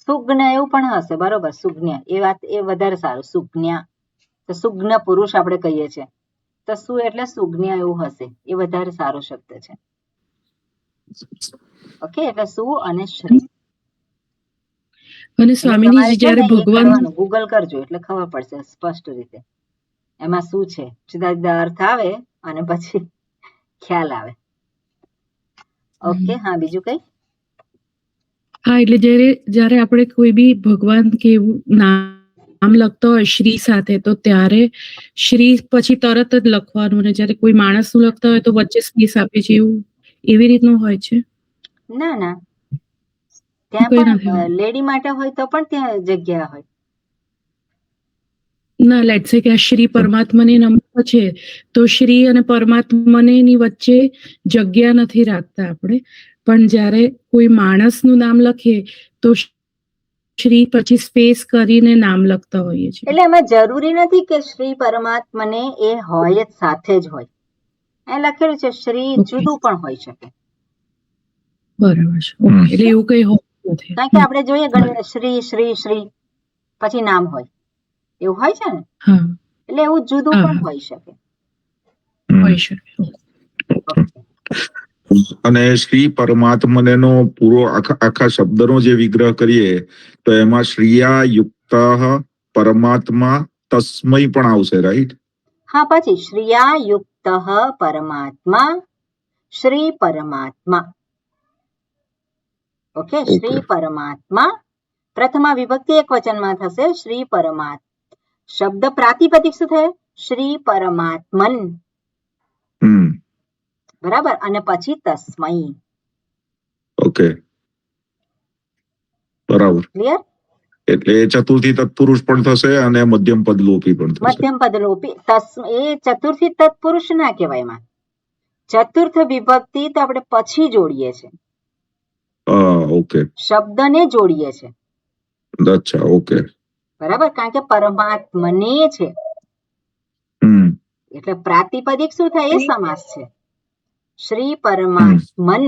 સુજ્ઞ એવું પણ હશે, બરોબર, સુજ્ઞ એ વાત એ વધારે સારું. સુજ્ઞ તો સુજ્ઞ પુરુષ આપણે કહીએ છીએ, તો સુ એટલે સુજ્ઞ એવું હશે, એ વધારે સારો શબ્દ છે. ઓકે, એટલે સુ અને શ્રી. અને એટલે સ્વામીજી તમારે છે જ્યારે ને એ ભગવાન કરવાનું, ગૂગલ કરજો એટલે ખબર પડશે સ્પષ્ટ રીતે એમાં શું છે, જુદા જુદા અર્થ આવે અને પછી ખ્યાલ આવે. ઓકે, હા, બીજું કઈ? હા, એટલે જ્યારે આપણે કોઈ બી ભગવાન કે એવું નામ લખતો હોય શ્રી સાથે, તો ત્યારે શ્રી પછી તરત જ લખવાનું, અને જ્યારે કોઈ માણસનું લખતા હોય તો વચ્ચે સ્પેસ આપે છે, એવું એવી રીતનું હોય છે? ના ના, ત્યાં કઈ પણ નથી. લેડી માટે હોય તો પણ ત્યાં જગ્યા હોય. ના, લેટ્સ સે કે આ શ્રી પરમાત્માની નંબર છે, તો શ્રી અને પરમાત્માની વચ્ચે જગ્યા નથી રાખતા આપણે, પણ જ્યારે કોઈ માણસનું નામ લખીએ તો શ્રી પછી સ્પેસ કરીને નામ લખતા હોઈએ છીએ. એટલે એમાં જરૂરી નથી કે શ્રી પરમાત્માને એ હોય જ સાથે જ હોય. એ લખેલું છે શ્રી જુદું પણ હોઈ શકે. બરાબર છે. ઓકે, એટલે એવું કઈ હોતું નથી. કારણ કે આપણે જોઈએ ઘણી શ્રી શ્રી શ્રી પછી નામ હોય, એવું હોય છે ને, હા, એટલે એવું જુદું હા, પણ હા, હોઈ શકે. હોઈ શકે. અને શ્રી પરમાત્માને નો પૂરો આખા શબ્દનો જે વિગ્રહ કરીએ તો એમાં શ્રીયા યુક્ત પરમાત્મા તસ્મય પણ આવશે, રાઈટ? હા, પછી શ્રીયા યુક્ત પરમાત્મા, શ્રી પરમાત્મા. ઓકે, શ્રી પરમાત્મા પ્રથમા વિભક્તિ એક વચનમાં થશે, શ્રી પરમાત્મા. શબ્દ પ્રાતિપદિક શું થાય? શ્રી પરમાત્મન. બરાબર, અને પછી તસ્મૈ. ઓકે, બરાબર. ક્લિયર? એટલે ચતુર્થી તત્પુરુષ પણ થશે અને મધ્યમ પદ લોપી પણ થશે. મધ્યમ પદ લોપી. એ ચતુર્થી તત્પુરુષ ના કહેવાય માં. ચતુર્થ વિભક્તિ તો આપણે પછી જોડીએ છીએ. ઓકે, શબ્દને જોડીએ છીએ. અચ્છા, ઓકે, બરાબર, કારણ કે પરમાત્મને છે એટલે પ્રાતિપદિક શું થાય? એ સમાસ છે. શ્રી પરમાત્મન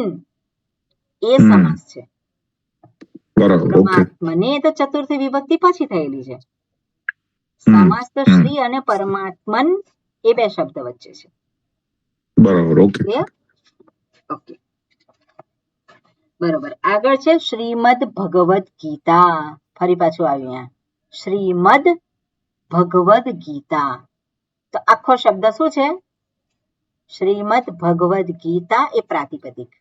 એ સમાસ છે. બરાબર, ઓકે, પરમાત્મને તો ચતુર્થી વિભક્તિ પછી થયેલી છે. સમાસ તો શ્રી અને પરમાત્મન એ બે શબ્દ વચ્ચે છે. બરાબર, ઓકે. ઓકે, બરોબર. આગળ છે શ્રીમદ ભગવદ ગીતા. ફરી પાછું આવ્યું અહીંયા, શ્રીમદ ભગવદ ગીતા. તો આખો શબ્દ શું છે? શ્રીમદ ભગવદ ગીતા એ પ્રાતિપદિક.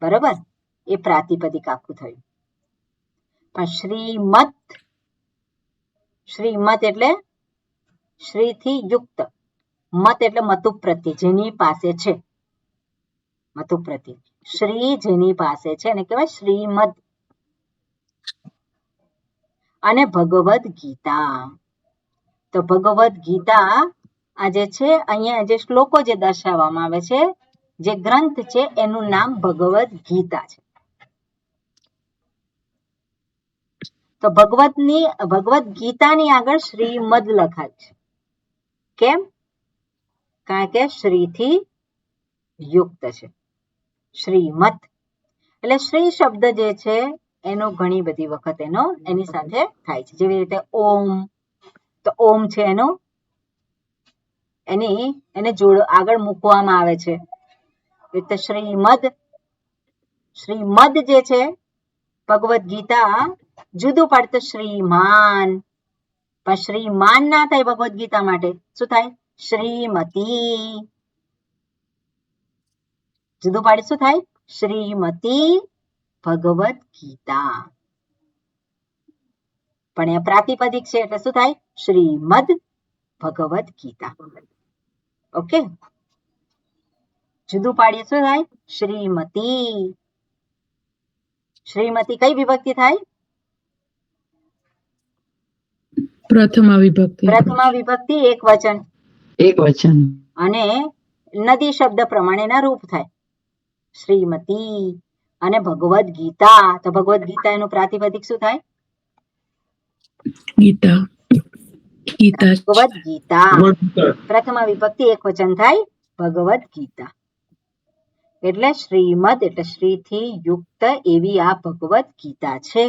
બરોબર, એ પ્રાતિપદિક આખું થયું. પણ શ્રીમદ એટલે શ્રીથી યુક્ત, મત એટલે મતુ પ્રત્યય, જેની પાસે છે. મતુ પ્રત્યય શ્રી જેની પાસે છે એને કહેવાય શ્રીમદ. અને ભગવદ ગીતા, તો ભગવદ ગીતા આ જે છે અહીંયા જે શ્લોકો જે દર્શાવવામાં આવે છે, જે ગ્રંથ છે એનું નામ ભગવદ ગીતા છે. તો ભગવદ ગીતાની આગળ શ્રીમદ લખાય છે. કેમ? કારણ કે શ્રીથી યુક્ત છે. શ્રીમદ એટલે શ્રી શબ્દ જે છે એનો ઘણી બધી વખત એની સાથે થાય છે. જેવી રીતે ઓમ, તો ઓમ છે એને આગળ મૂકવામાં આવે છે. એટલે શ્રીમદ જે છે ભગવદ ગીતા જુદું પડતું શ્રીમાન. પણ શ્રીમાન ના થાય ભગવદ ગીતા માટે, શું થાય? શ્રીમતી. જુદું પાડી શું થાય? શ્રીમતી ભગવદ ગીતા. પણ એ પ્રાતિપદિક છે એટલે શું થાય? શ્રીમદ ભગવદ ગીતા. ઓકે, જુદું પાડીએ શું થાય? શ્રીમતી. શ્રીમતી કઈ વિભક્તિ થાય? પ્રથમા વિભક્તિ. પ્રથમા વિભક્તિ એક વચન. એક વચન. અને નદી શબ્દ પ્રમાણેના રૂપ થાય. શ્રીમતી અને ભગવદ ગીતા, તો ભગવદ ગીતા એનું પ્રાતિપદિક શું થાય? ગીતા ગીતા ભગવદ્ ગીતા. પ્રથમ વિભક્તિ એક વચન થાય ભગવદ્ ગીતા. એટલે શ્રીમદ એટલે શ્રીથી યુક્ત એવી આ ભગવદ્ ગીતા છે.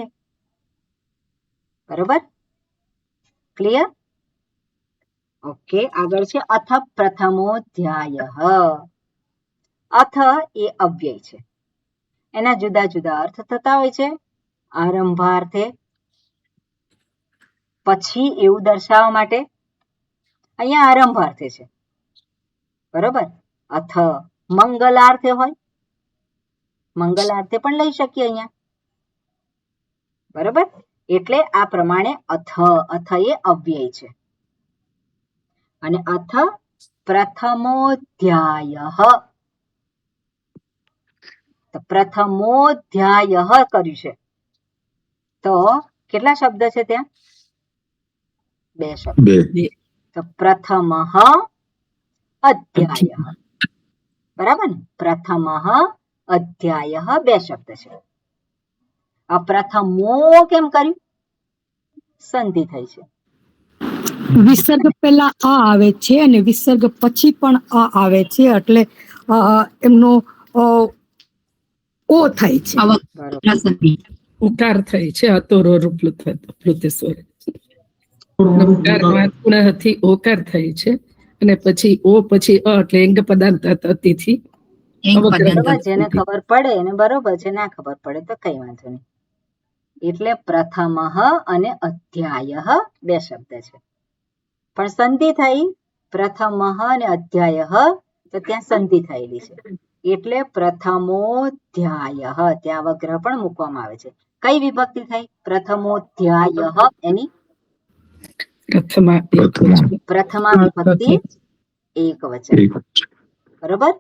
બરોબર, ક્લિયર? ઓકે, આગળ છે અથ પ્રથમોધ્યાય. અથ એ અવ્યય છે, એના જુદા જુદા અર્થ થતા હોય છે. આરંભાર્થે, પછી એવું દર્શાવવા માટે. અહીંયા આરંભાર્થે છે, બરોબર. અથ મંગલાર્થે હોય, મંગલાર્થે પણ લઈ શકીએ અહીંયા, બરોબર. એટલે આ પ્રમાણે અથ એ અવ્યય છે. અને અથ પ્રથમોધ્યાય, તો પ્રથમોધ્યાય કર્યું છે, તો કેટલા શબ્દ છે ત્યાં? બે શબ્દ. તો પ્રથમ અધ્યાય, બરાબર ને? પ્રથમ અધ્યાય બે શબ્દ છે. આ પ્રથમો કેમ કર્યું? સંધિ થઈ છે. વિસર્ગ પહેલા આ આવે છે અને વિસર્ગ પછી પણ આ આવે છે, એટલે એમનો ઓ થાય છે. ઉકાર થાય છે. અતોરો પ્લુતેશ્વર પુનઃથી ઓકાર થાય છે, અને પછી ઓ પછી અ એટલે એંગ પદાર્થ અતિથી. જેને ખબર પડે એને બરોબર છે, ના ખબર પડે તો કઈ વાંધો નહીં. એટલે પ્રથમ અને અધ્યાય બે શબ્દ છે, પણ સંધિ થઈ પ્રથમ અને અધ્યાય, તો ત્યાં સંધિ થયેલી છે. એટલે પ્રથમોધ્યાય, ત્યાં વગ્રહ પણ મૂકવામાં આવે છે. કઈ વિભક્તિ થઈ? પ્રથમોધ્યાય, એની પ્રથમા વિભક્તિ એક વચન, બરોબર.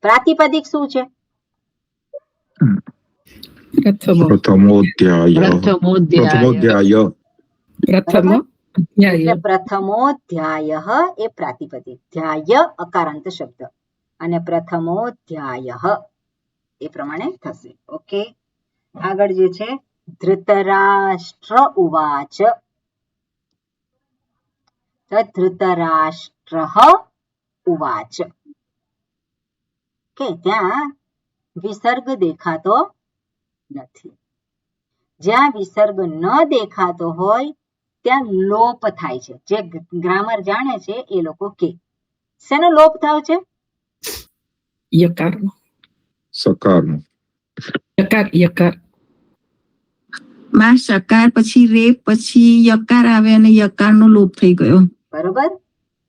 પ્રાતિપદિક શું છે? પ્રથમોધ્યાય. એટલે પ્રથમોધ્યાય એ પ્રાતિપદિક, ધ્યાય અકારાંત શબ્દ, અને પ્રથમોધ્યાય એ પ્રમાણે થશે. ઓકે, આગળ જે છે ધૃતરાષ્ટ્ર ઉવાચ. ધૃતરાષ્ટ્ર ઉવાચ, કે ત્યાં વિસર્ગ દેખાતો નથી. જ્યાં વિસર્ગ ન દેખાતો હોય ત્યાં લોપ થાય છે. જે ગ્રામર જાણે છે એ લોકો કે શેનો લોપ થયો છે? યકારનો. સકારનો. યકાર માં સકાર પછી રેપ પછી યકાર આવે અને યકારનો લોપ થઈ ગયો. બરોબર,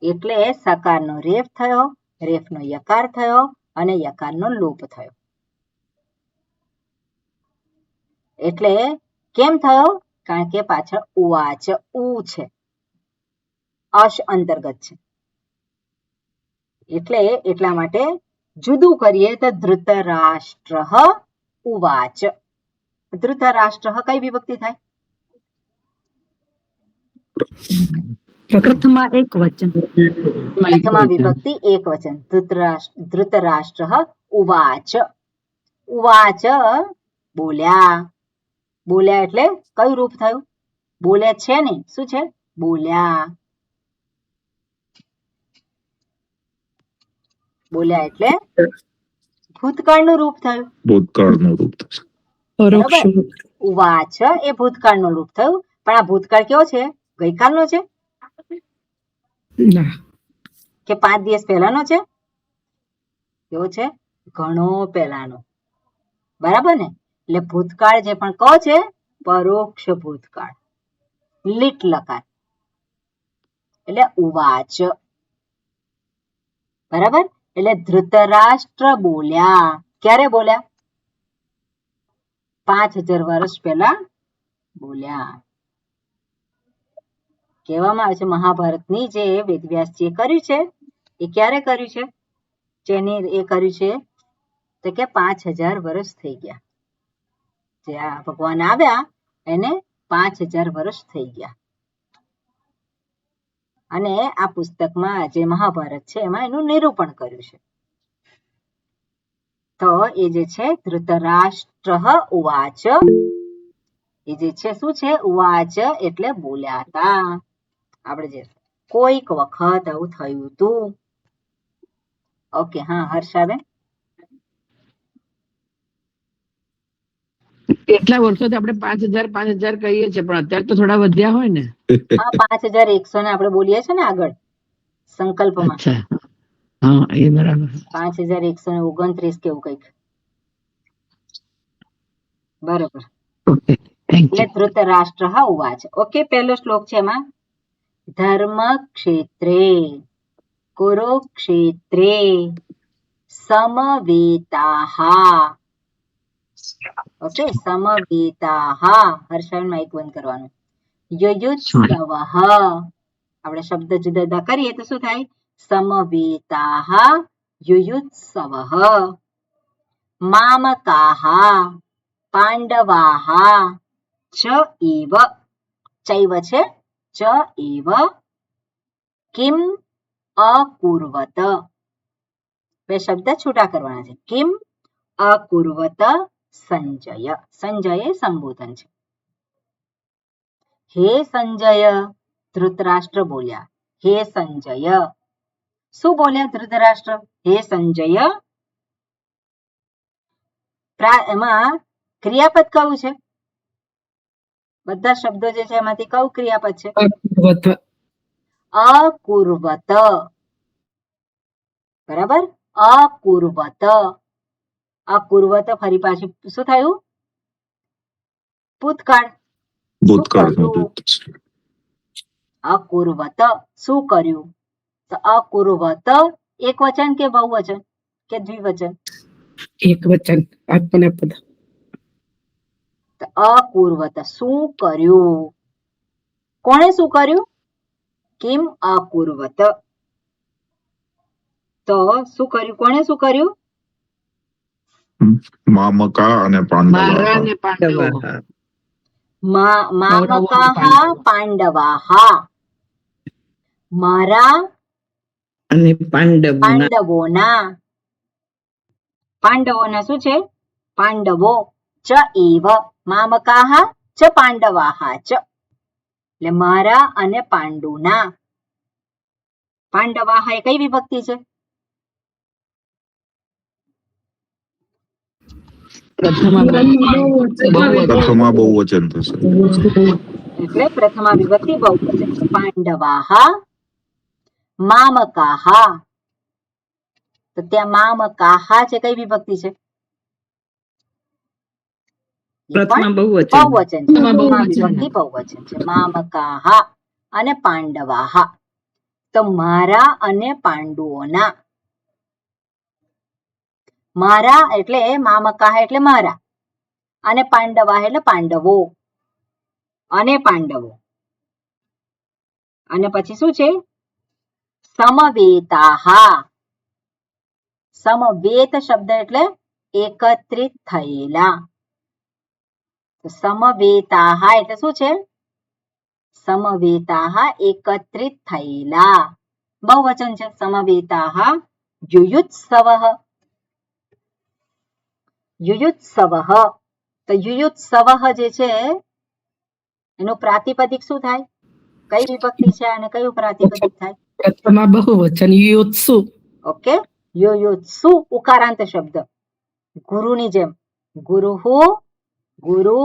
એટલે સકારનો રેફ થયો, રેફનો યકાર થયો, અને યકારનો લોપ થયો. એટલે કેમ થયો? કારણ કે પાછળ ઉવાચ ઉ છે, અશ અંતર્ગત છે, એટલે એટલા માટે જુદું કરીએ તો ધૃતરાષ્ટ્ર ઉવાચ. ધૃતરાષ્ટ્ર કઈ વિભક્તિ થાય? પ્રથમા એક વચન. પ્રથમા વિભક્તિ એક વચન. ધૃતરાષ્ટ્ર ઉવાચ. ઉવાચ બોલ્યા. બોલ્યા એટલે કયું રૂપ થયું? બોલ્યા છે ને, શું છે? બોલ્યા. બોલ્યા એટલે ભૂતકાળનું રૂપ થયું. ભૂતકાળનું રૂપ થશે. બરાબર, ઉવાચ એ ભૂતકાળનું રૂપ થયું. પણ આ ભૂતકાળ કેવો છે? ગઈકાલનો છે કે 5 દિવસ પહેલાનો છે? કેવો છે? ઘણો પહેલાનો. બરાબર ને? એટલે ભૂતકાળ જે પણ કહો છે પરોક્ષ ભૂતકાળ, લીટ લકાર, એટલે ઉવાચ. બરાબર, એટલે ધૃતરાષ્ટ્ર બોલ્યા. ક્યારે બોલ્યા? 5000 વર્ષ પહેલા બોલ્યા. કહેવામાં આવે છે મહાભારતની જે વેદવ્યાસજીએ કર્યું છે એ ક્યારે કર્યું છે? જેની એ કર્યું છે તો કે 5000 વર્ષ થઈ ગયા. જે આ ભગવાન આવ્યા એને 5000 વર્ષ થઈ ગયા. અને આ પુસ્તકમાં જે મહાભારત છે એમાં એનું નિરૂપણ કર્યું છે. તો એ જે છે ધૃતરાષ્ટ્ર ઉવાચ, એ જે છે શું છે ઉવાચ એટલે બોલ્યા હતા. આપણે જે કોઈક વખત આવું થયું હતું. ઓકે, હા હર્ષાબેન. એટલા વર્ષોથી આપણે 5,000 કહીએ છીએ, પણ અત્યારે તો થોડા વધ્યા હોય ને. હા 5,100 ને આપણે બોલીએ છીએ ને આગળ સંકલ્પમાં. અચ્છા, હા એ બરાબર. 5,129 કેવું કંઈક. બરોબર. ઓકે, થેન્ક એટલે યુ. ધૃતરાષ્ટ્ર ઉવાચ. ઓકે, પહેલો શ્લોક છે એમાં ધર્મ ક્ષેત્રે કુરુક્ષેત્રે સમવેતાહા. ઓકે, સમવેતાહા. હર્ષાબેન માઇક બંધ કરવાનું. યુયુત્સવઃ. આપણે શબ્દ જુદા જુદા કરીએ તો શું થાય? સમવેતાહા યુયુત્સવઃ. મામકાહા પાંડવાહા ચ એવ. ચૈવ છે ચ એવ કિમ અકુર્વત. બે શબ્દ છૂટા કરવાના છે. કિમ અકુર્વત સંજય. સંજય એ સંબોધન છે. હે સંજય, ધૃતરાષ્ટ્ર બોલ્યા. હે સંજય. શું બોલ્યા ધૃતરાષ્ટ્ર? હે સંજય. એમાં ક્રિયાપદ કયું છે? બધા શબ્દો જે છે એમાંથી કયું ક્રિયાપદ છે? અકુર્વત. બરાબર, અકુર્વત. અકુર્વત ફરી પાછું શું થયું? ભૂતકાળ. અકુર્વત શું કર્યું? તો અકુર્વત એક વચન કે બહુવચન કે દ્વિવચન? એક વચન આત્મના પદ. અકુર્વત શું કર્યું? કોણે શું કર્યું? કિમ અકુર્વત. તો શું કર્યું? કોણે શું કર્યું? મામકા અને મારા પાંડવા. ને પાંડવો. મામકાહા પાંડવાહા. મારા અને પાંડવોના. પાંડવોના. પાંડવોના શું છે? પાંડવો. ચ એવ મામકાહા ચ પાંડવાહા ચ. એટલે મારા અને પાંડુના. પાંડવાહા એ કઈ વિભક્તિ છે? પ્રથમા બહુવચન થશે. એટલે પ્રથમા વિભક્તિ બહુવચન છે. પાંડવાહા મામકાહા. તો ત્યાં મામકાહા છે કઈ વિભક્તિ છે? પ્રથમા બહુવચન. બહુવચન છે. પ્રથમા વિભક્તિ બહુવચન છે. મામકાહા અને પાંડવાહા. તો મારા અને પાંડુઓના. મારા એટલે મામકાહા એટલે મારા, અને પાંડવા એટલે પાંડવો અને પાંડવો. અને પછી શું છે? સમવેતાહા. સમવેત શબ્દ એટલે એકત્રિત થયેલા. સમવેતાહા એટલે શું છે? સમવેતાહા એકત્રિત થયેલા. બહુવચન છે. સમવેતાહા યુયુત્સવઃ. યુયુત્સવઃ. તો યુયુત્સવઃ જે છે એનું પ્રાતિપદિક શું થાય? કઈ વિભક્તિ છે અને કયું પ્રાતિપદિક થાય? પ્રથમા બહુવચન યુયોત્સુ. ઓકે, યુયુત્સુ ઉકારાંત શબ્દ. ગુરુની જેમ. ગુરુહુ ગુરુ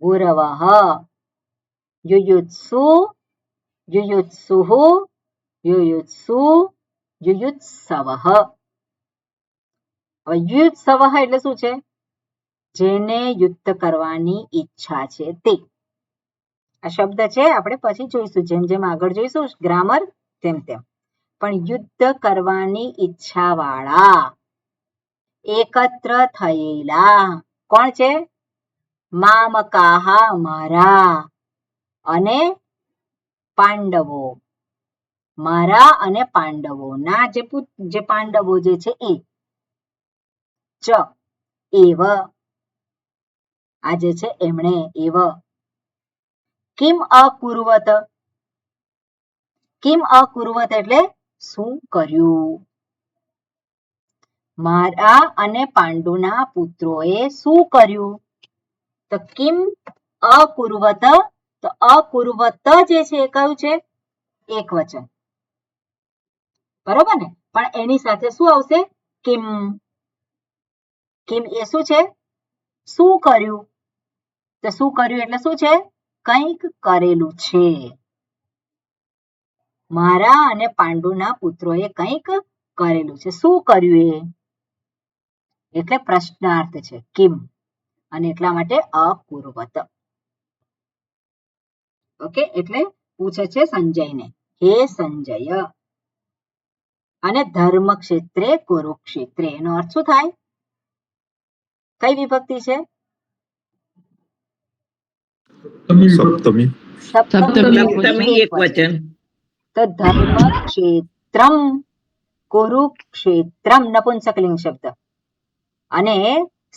ગુરવઃ. યુયુત્સુ યુયુત્સુઃ યુયુત્સુ યુયુત્સવઃ. હવે યુયુત્સવઃ એટલે શું છે? જેને યુદ્ધ કરવાની ઈચ્છા છે તે. આ શબ્દ છે આપણે પછી જોઈશું, જેમ જેમ આગળ જોઈશું ગ્રામર તેમ તેમ. પણ યુદ્ધ કરવાની ઈચ્છા વાળા, એકત્ર થયેલા. કોણ છે? મામકાહા મારા અને પાંડવો. મારા અને પાંડવોના જે પાંડવો જે છે એ. ચ એવ આ જે છે એમણે. એવ કિમ અકુર્વત. કિમ અકુર્વત એટલે શું કર્યું? મારા અને પાંડુના પુત્રોએ શું કર્યું? તો કિમ અકુર્વત, તો અકુર્વત જે છે એ કયું છે? એક વચન, બરોબર ને? પણ એની સાથે શું આવશે? કિમ. કિમ એ શું છે? શું કર્યું? તો શું કર્યું એટલે શું છે? કંઈક કરેલું છે. મારા અને પાંડુના પુત્રોએ કંઈક કરેલું છે. શું કર્યું એ? એટલે પ્રશ્નાર્થ છે કિમ, અને એટલા માટે અકુર્વત. ઓકે, એટલે પૂછે છે સંજયને, હે સંજય. અને ધર્મ ક્ષેત્રે કુરુક્ષેત્રે એનો અર્થ શું થાય? કઈ વિભક્તિ છે? સપ્તમી. સપ્તમી એક વચન. તો ધર્મ ક્ષેત્રમ કુરુક્ષેત્રમ નપુંસકલિંગ શબ્દ, અને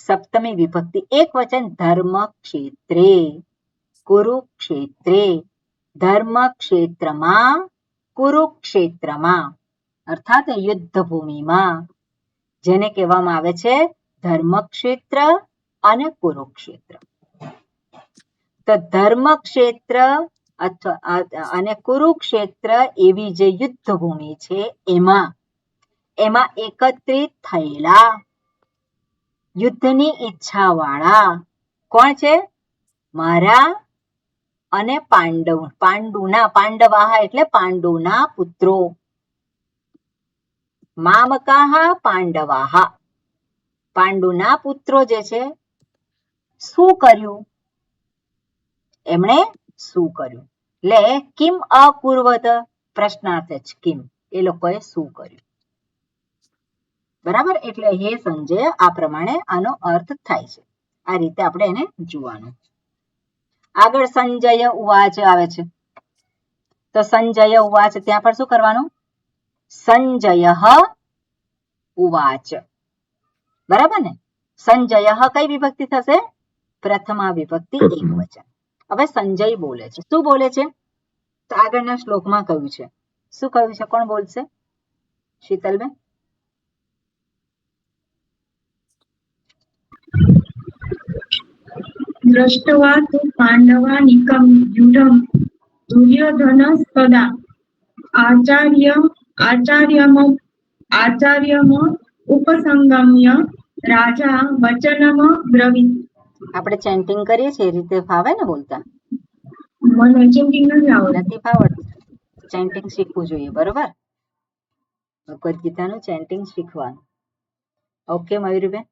સપ્તમી વિભક્તિ એક વચન ધર્મ ક્ષેત્રે કુરુક્ષેત્રે, ધર્મ ક્ષેત્રમાં કુરુક્ષેત્રમાં, અર્થાત યુદ્ધ ભૂમિમાં, જેને કહેવામાં આવે છે ધર્મક્ષેત્ર અને કુરુક્ષેત્ર. તો ધર્મક્ષેત્ર અને કુરુક્ષેત્ર એવી જે યુદ્ધ ભૂમિ છે એમાં એકત્રિત થયેલા યુદ્ધની ઈચ્છા વાળા કોણ છે? મારા અને પાંડવાહ એટલે પાંડુના પુત્રો. મામકાહ પાંડવાહ, પાંડુના પુત્રો જે છે. શું કર્યું? એમણે શું કર્યું? એટલે કિમ અકુર્વત, પ્રશ્નાર્થ જ કિમ, એ લોકોએ શું કર્યું? બરાબર, એટલે હે સંજય, આ પ્રમાણે આનો અર્થ થાય છે. આ રીતે આપણે એને જોવાનું. આગળ સંજય ઉવાચ આવે છે, તો સંજય ઉવાચ ત્યાં પર શું કરવાનું? સંજય ઉવાચ, બરાબર ને? સંજય કઈ વિભક્તિ થશે? પ્રથમા વિભક્તિ એક વચન. હવે સંજય બોલે છે. શું બોલે છે? તો આગળના શ્લોકમાં કહ્યું છે. શું કહ્યું છે? કોણ બોલશે? શીતલબેન. दृष्ट्वा तु पाण्डवानीकं व्यूढं दुर्योधनस्तदा आचार्यम उपसंगम्य राजा वचनमब्रवीत्. આપણે ચેન્ટિંગ કરીએ છીએ એ રીતે ફાવે ને બોલતા? મને ચેન્ટિંગ નથી આવડતું. નથી ફાવડતું? ચેન્ટિંગ શીખવું જોઈએ, બરોબર? ભગવદ ગીતાનું ચેન્ટિંગ શીખવાનું. ઓકે મયુરીબેન.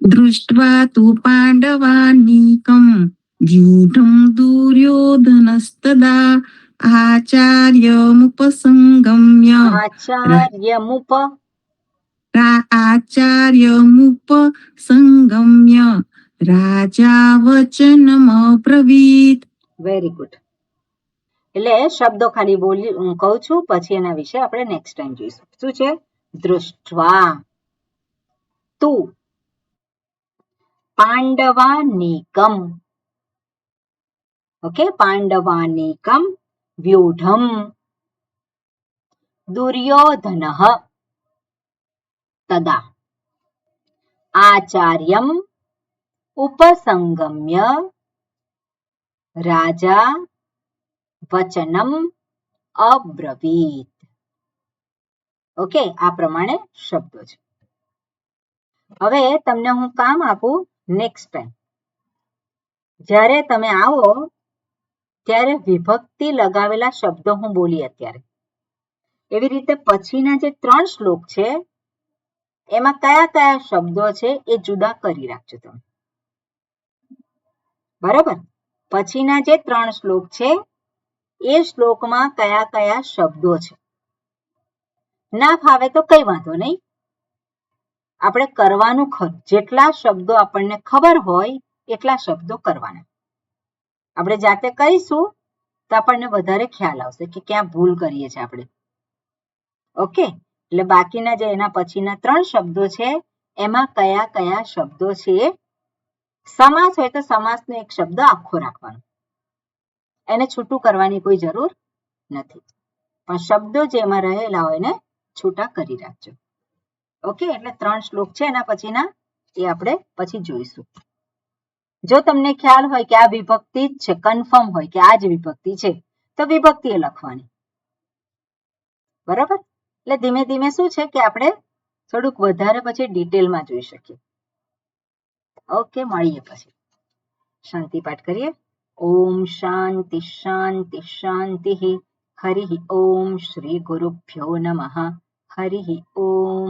दृष्ट्वा तु पाण्डवानीकं व्यूढं दुर्योधनस्तदा आचार्यमुपसंगम्य राजा वचनमब्रवीत्. Very good. એટલે શબ્દો ખાલી બોલી હું કહું છું, પછી એના વિશે આપણે નેક્સ્ટ ટાઈમ જોઈશું. શું છે? દૃષ્ટવા તું પાંડવાનીકમ, ઓકે, પાંડવાનીકમ વ્યુઢમ દુર્યોધનઃ તદા આચાર્યમ ઉપસંગમ્ય રાજા વચનમ અબ્રવીત. ઓકે, આ પ્રમાણે શબ્દો છે. હવે તમને હું કામ આપું, નેક્સ્ટ ટાઈમ જ્યારે તમે આવો ત્યારે વિભક્તિ લગાવેલા શબ્દો હું બોલી અત્યારે, એવી રીતે પછીના જે 3 શ્લોક છે એમાં કયા કયા શબ્દો છે એ જુદા કરી રાખજો તમે, બરાબર? પછીના જે 3 શ્લોક છે એ શ્લોકમાં કયા કયા શબ્દો છે. ના ફાવે તો કઈ વાંધો નહીં, આપણે કરવાનું ખરું. જેટલા શબ્દો આપણને ખબર હોય એટલા શબ્દો કરવાના. આપણે જાતે કરીશું તો આપણને વધારે ખ્યાલ આવશે કે ક્યાં ભૂલ કરીએ છીએ આપણે. ઓકે, એટલે બાકીના જે એના પછીના 3 શબ્દો છે એમાં કયા કયા શબ્દો છે. સમાસ હોય તો સમાસનો એક શબ્દ આખો રાખવાનો, એને છૂટું કરવાની કોઈ જરૂર નથી, પણ શબ્દો જેમાં રહેલા હોય એને છૂટા કરી રાખજો. ઓકે, એટલે 3 શ્લોક છે એના પછીના એ આપણે પછી જોઈશું. જો તમને ખ્યાલ હોય કે આ વિભક્તિ જ છે, કન્ફર્મ હોય કે આ જ વિભક્તિ છે, તો વિભક્તિ એ લખવાની. બરાબર? એટલે ધીમે ધીમે શું છે કે આપણે થોડુંક વધારે પછી ડિટેલમાં જોઈ શકીએ. ઓકે, મળીએ પછી. શાંતિ પાઠ કરીએ. ઓમ શાંતિ શાંતિ શાંતિ. હરિ ઓમ. શ્રી ગુરુભ્યો નમઃ. હરિ ઓમ.